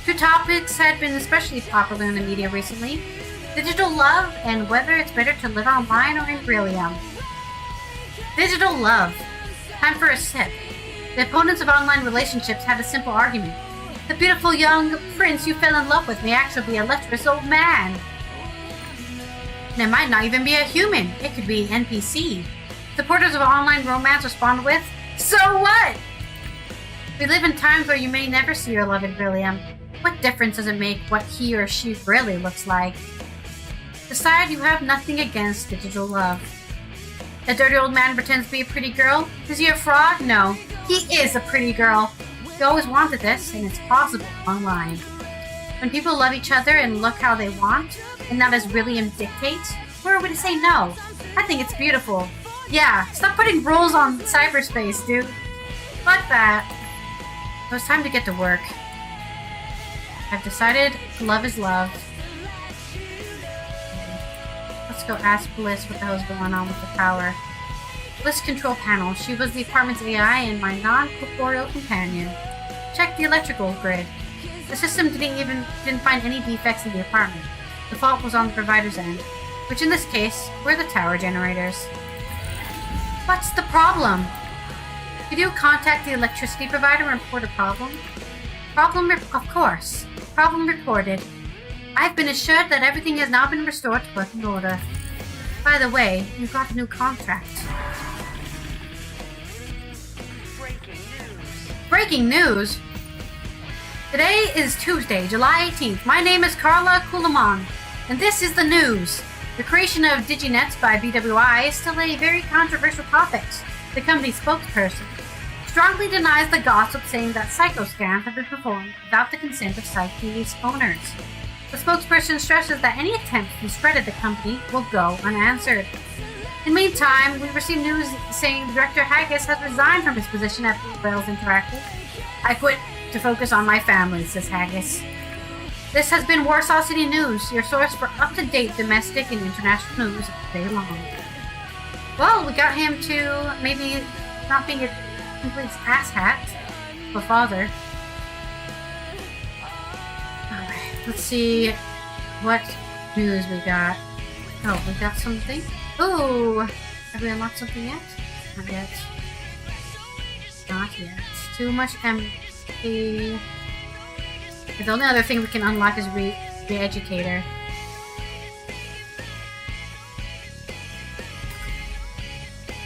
Two topics had been especially popular in the media recently: digital love and whether it's better to live online or in Brillium. Digital love. Time for a sip. The opponents of online relationships had a simple argument. The beautiful young prince you fell in love with may actually be a lecherous old man. And it might not even be a human. It could be an NPC. Supporters of online romance respond with, so what? We live in times where you may never see your love in Brillium. What difference does it make what he or she really looks like? Decide you have nothing against digital love. The dirty old man pretends to be a pretty girl. Is he a fraud? No. He is a pretty girl. He always wanted this, and it's possible online. When people love each other and look how they want, and not as William dictates, who are we to say no? I think it's beautiful. Yeah, stop putting rules on cyberspace, dude. Fuck that. It was time to get to work. I've decided love is love. go ask Bliss what the hell's going on with the power. Bliss control panel. She was the apartment's AI and my non-corporeal companion. Check the electrical grid. The system didn't find any defects in the apartment. The fault was on the provider's end, which in this case were the tower generators. What's the problem? Did you contact the electricity provider and report a problem? Of course. Problem reported. I've been assured that everything has now been restored to working order. By the way, you've got a new contract. Breaking news? Today is Tuesday, July 18th. My name is Carla Kulaman, and this is the news. The creation of DigiNets by BWI is still a very controversial topic. The company's spokesperson strongly denies the gossip, saying that psychoscans have been performed without the consent of Psyche's owners. The spokesperson stresses that any attempt to discredit the company will go unanswered. In the meantime, we received news saying Director Haggis has resigned from his position at Blue Whales Interactive. I quit to focus on my family, says Haggis. This has been Warsaw City News, your source for up-to-date domestic and international news all day long. Well, we got him to maybe not being a complete asshat, but father. Alright, let's see what news we got. Oh, we got something. Ooh! Have we unlocked something yet? Not yet. Not yet. Too much empty. The only other thing we can unlock is Re-Educator.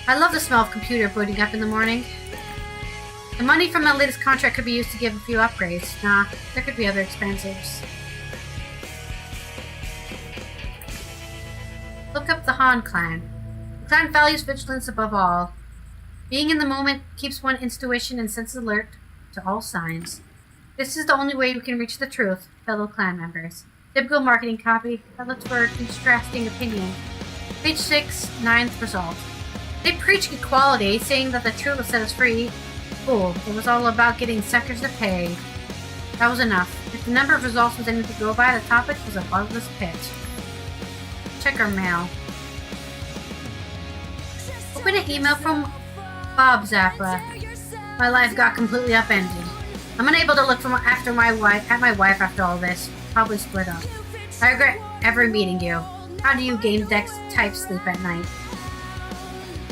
I love the smell of computer booting up in the morning. The money from my latest contract could be used to give a few upgrades. Nah, there could be other expenses. Look up the Han clan. The clan values vigilance above all. Being in the moment keeps one intuition and senses alert to all signs. This is the only way we can reach the truth, fellow clan members. Typical marketing copy that looks for contrasting opinion. Page 6, 9th result. They preach equality, saying that the truth will set us free. Fool, it was all about getting suckers to pay. That was enough. If the number of results was anything to go by, the topic was a bloodless pit. Check our mail. Open an email from Bob Zappa. My life got completely upended. I'm unable to look at my wife after all this. Probably split up. I regret ever meeting you. How do you GameDEC type sleep at night?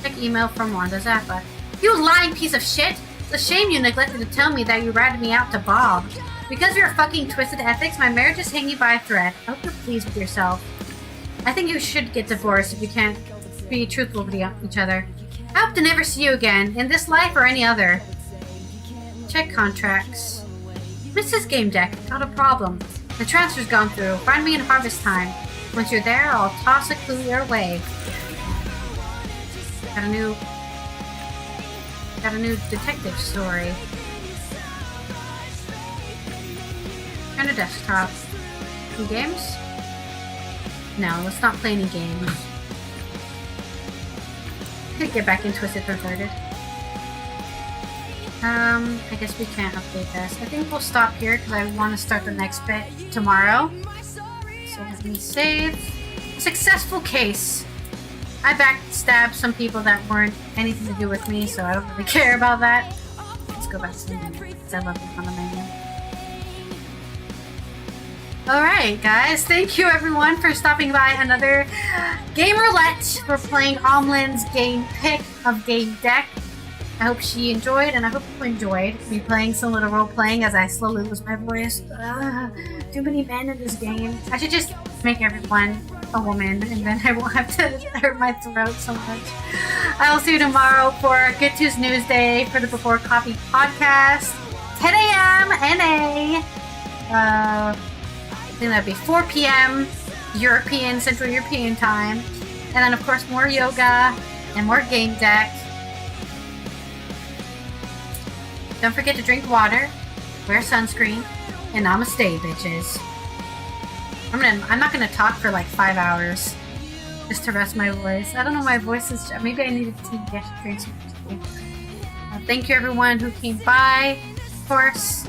Check email from Wanda Zappa. You lying piece of shit! It's a shame you neglected to tell me that you ratted me out to Bob. Because of your fucking twisted ethics, my marriage is hanging by a thread. I hope you're pleased with yourself. I think you should get divorced if you can't be truthful with each other. I hope to never see you again, in this life or any other. Check contracts. Mrs. GameDEC, not a problem. The transfer's gone through. Find me in harvest time. Once you're there, I'll toss a clue your way. Got a new detective story. And a desktop. Any games? No, let's not play any games. Get back in Twisted Perverted. I guess we can't update this. I think we'll stop here because I want to start the next bit tomorrow. So let me save. Successful case. I backstabbed some people that weren't anything to do with me, so I don't really care about that. Let's go back to the menu, because I love it on the menu. Alright, guys. Thank you, everyone, for stopping by another Game Roulette. We're playing Omlin's game pick of GameDEC. I hope she enjoyed, and I hope you enjoyed me playing some little role-playing as I slowly lose my voice. Too many men in this game. I should just make everyone a woman, and then I won't have to hurt my throat so much. I will see you tomorrow for Get To's News Day for the Before Coffee podcast. 10 a.m. NA. I think that'd be 4 p.m. Central European time. And then, of course, more yoga and more GameDEC. Don't forget to drink water, wear sunscreen, and namaste, bitches. I'm not gonna talk for like 5 hours just to rest my voice. I don't know, my voice is. Maybe I needed to drink some tea. Thank you, everyone who came by, of course.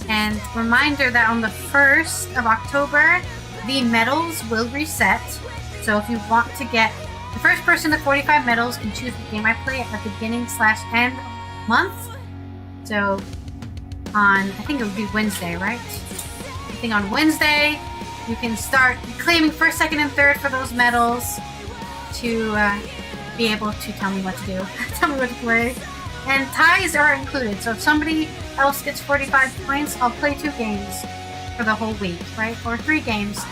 And reminder that on the 1st of October, the medals will reset. So if you want to get the first person to 45 medals can choose the game I play at the beginning/end month. So on, I think it would be Wednesday, right? I think on Wednesday you can start claiming first, second, and third for those medals to be able to tell me what to do, tell me what to play. And ties are included, so if somebody else gets 45 points, I'll play 2 games for the whole week, right? Or 3 games.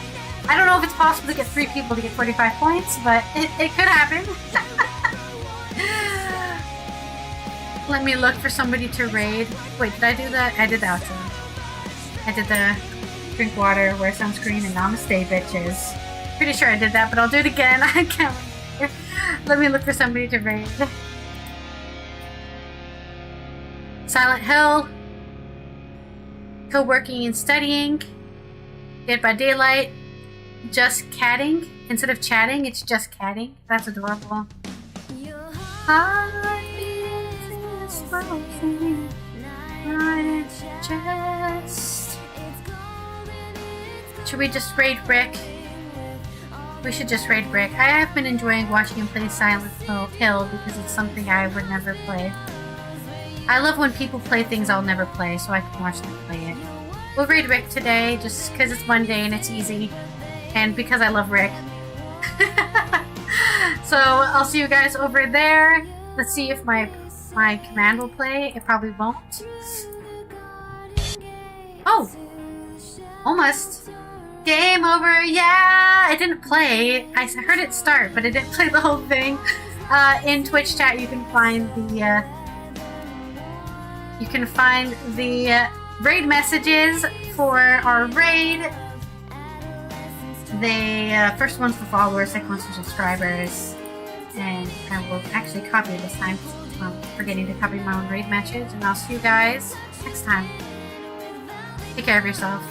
I don't know if it's possible to get 3 people to get 45 points, but it could happen. Let me look for somebody to raid. Wait, did I do that? I did the outro. I did the drink water, wear sunscreen, and namaste, bitches. Pretty sure I did that, but I'll do it again. I can't remember. Let me look for somebody to raid. Silent Hill. Co-working and studying. Dead by Daylight. Just catting. Instead of chatting, it's just catting. That's adorable. Should we just raid Rick? We should just raid Rick. I have been enjoying watching him play Silent Hill because it's something I would never play. I love when people play things I'll never play, so I can watch them play it. We'll raid Rick today, just because it's Monday and it's easy. And because I love Rick. So, I'll see you guys over there. Let's see if my command will play. It probably won't. Oh! Almost. Game over, yeah! It didn't play. I heard it start, but it didn't play the whole thing. In Twitch chat, you can find the raid messages for our raid. The first one's for followers, second one's for subscribers. And I will actually copy it this time. I'm forgetting to copy my own raid message. And I'll see you guys next time. Take care of yourself.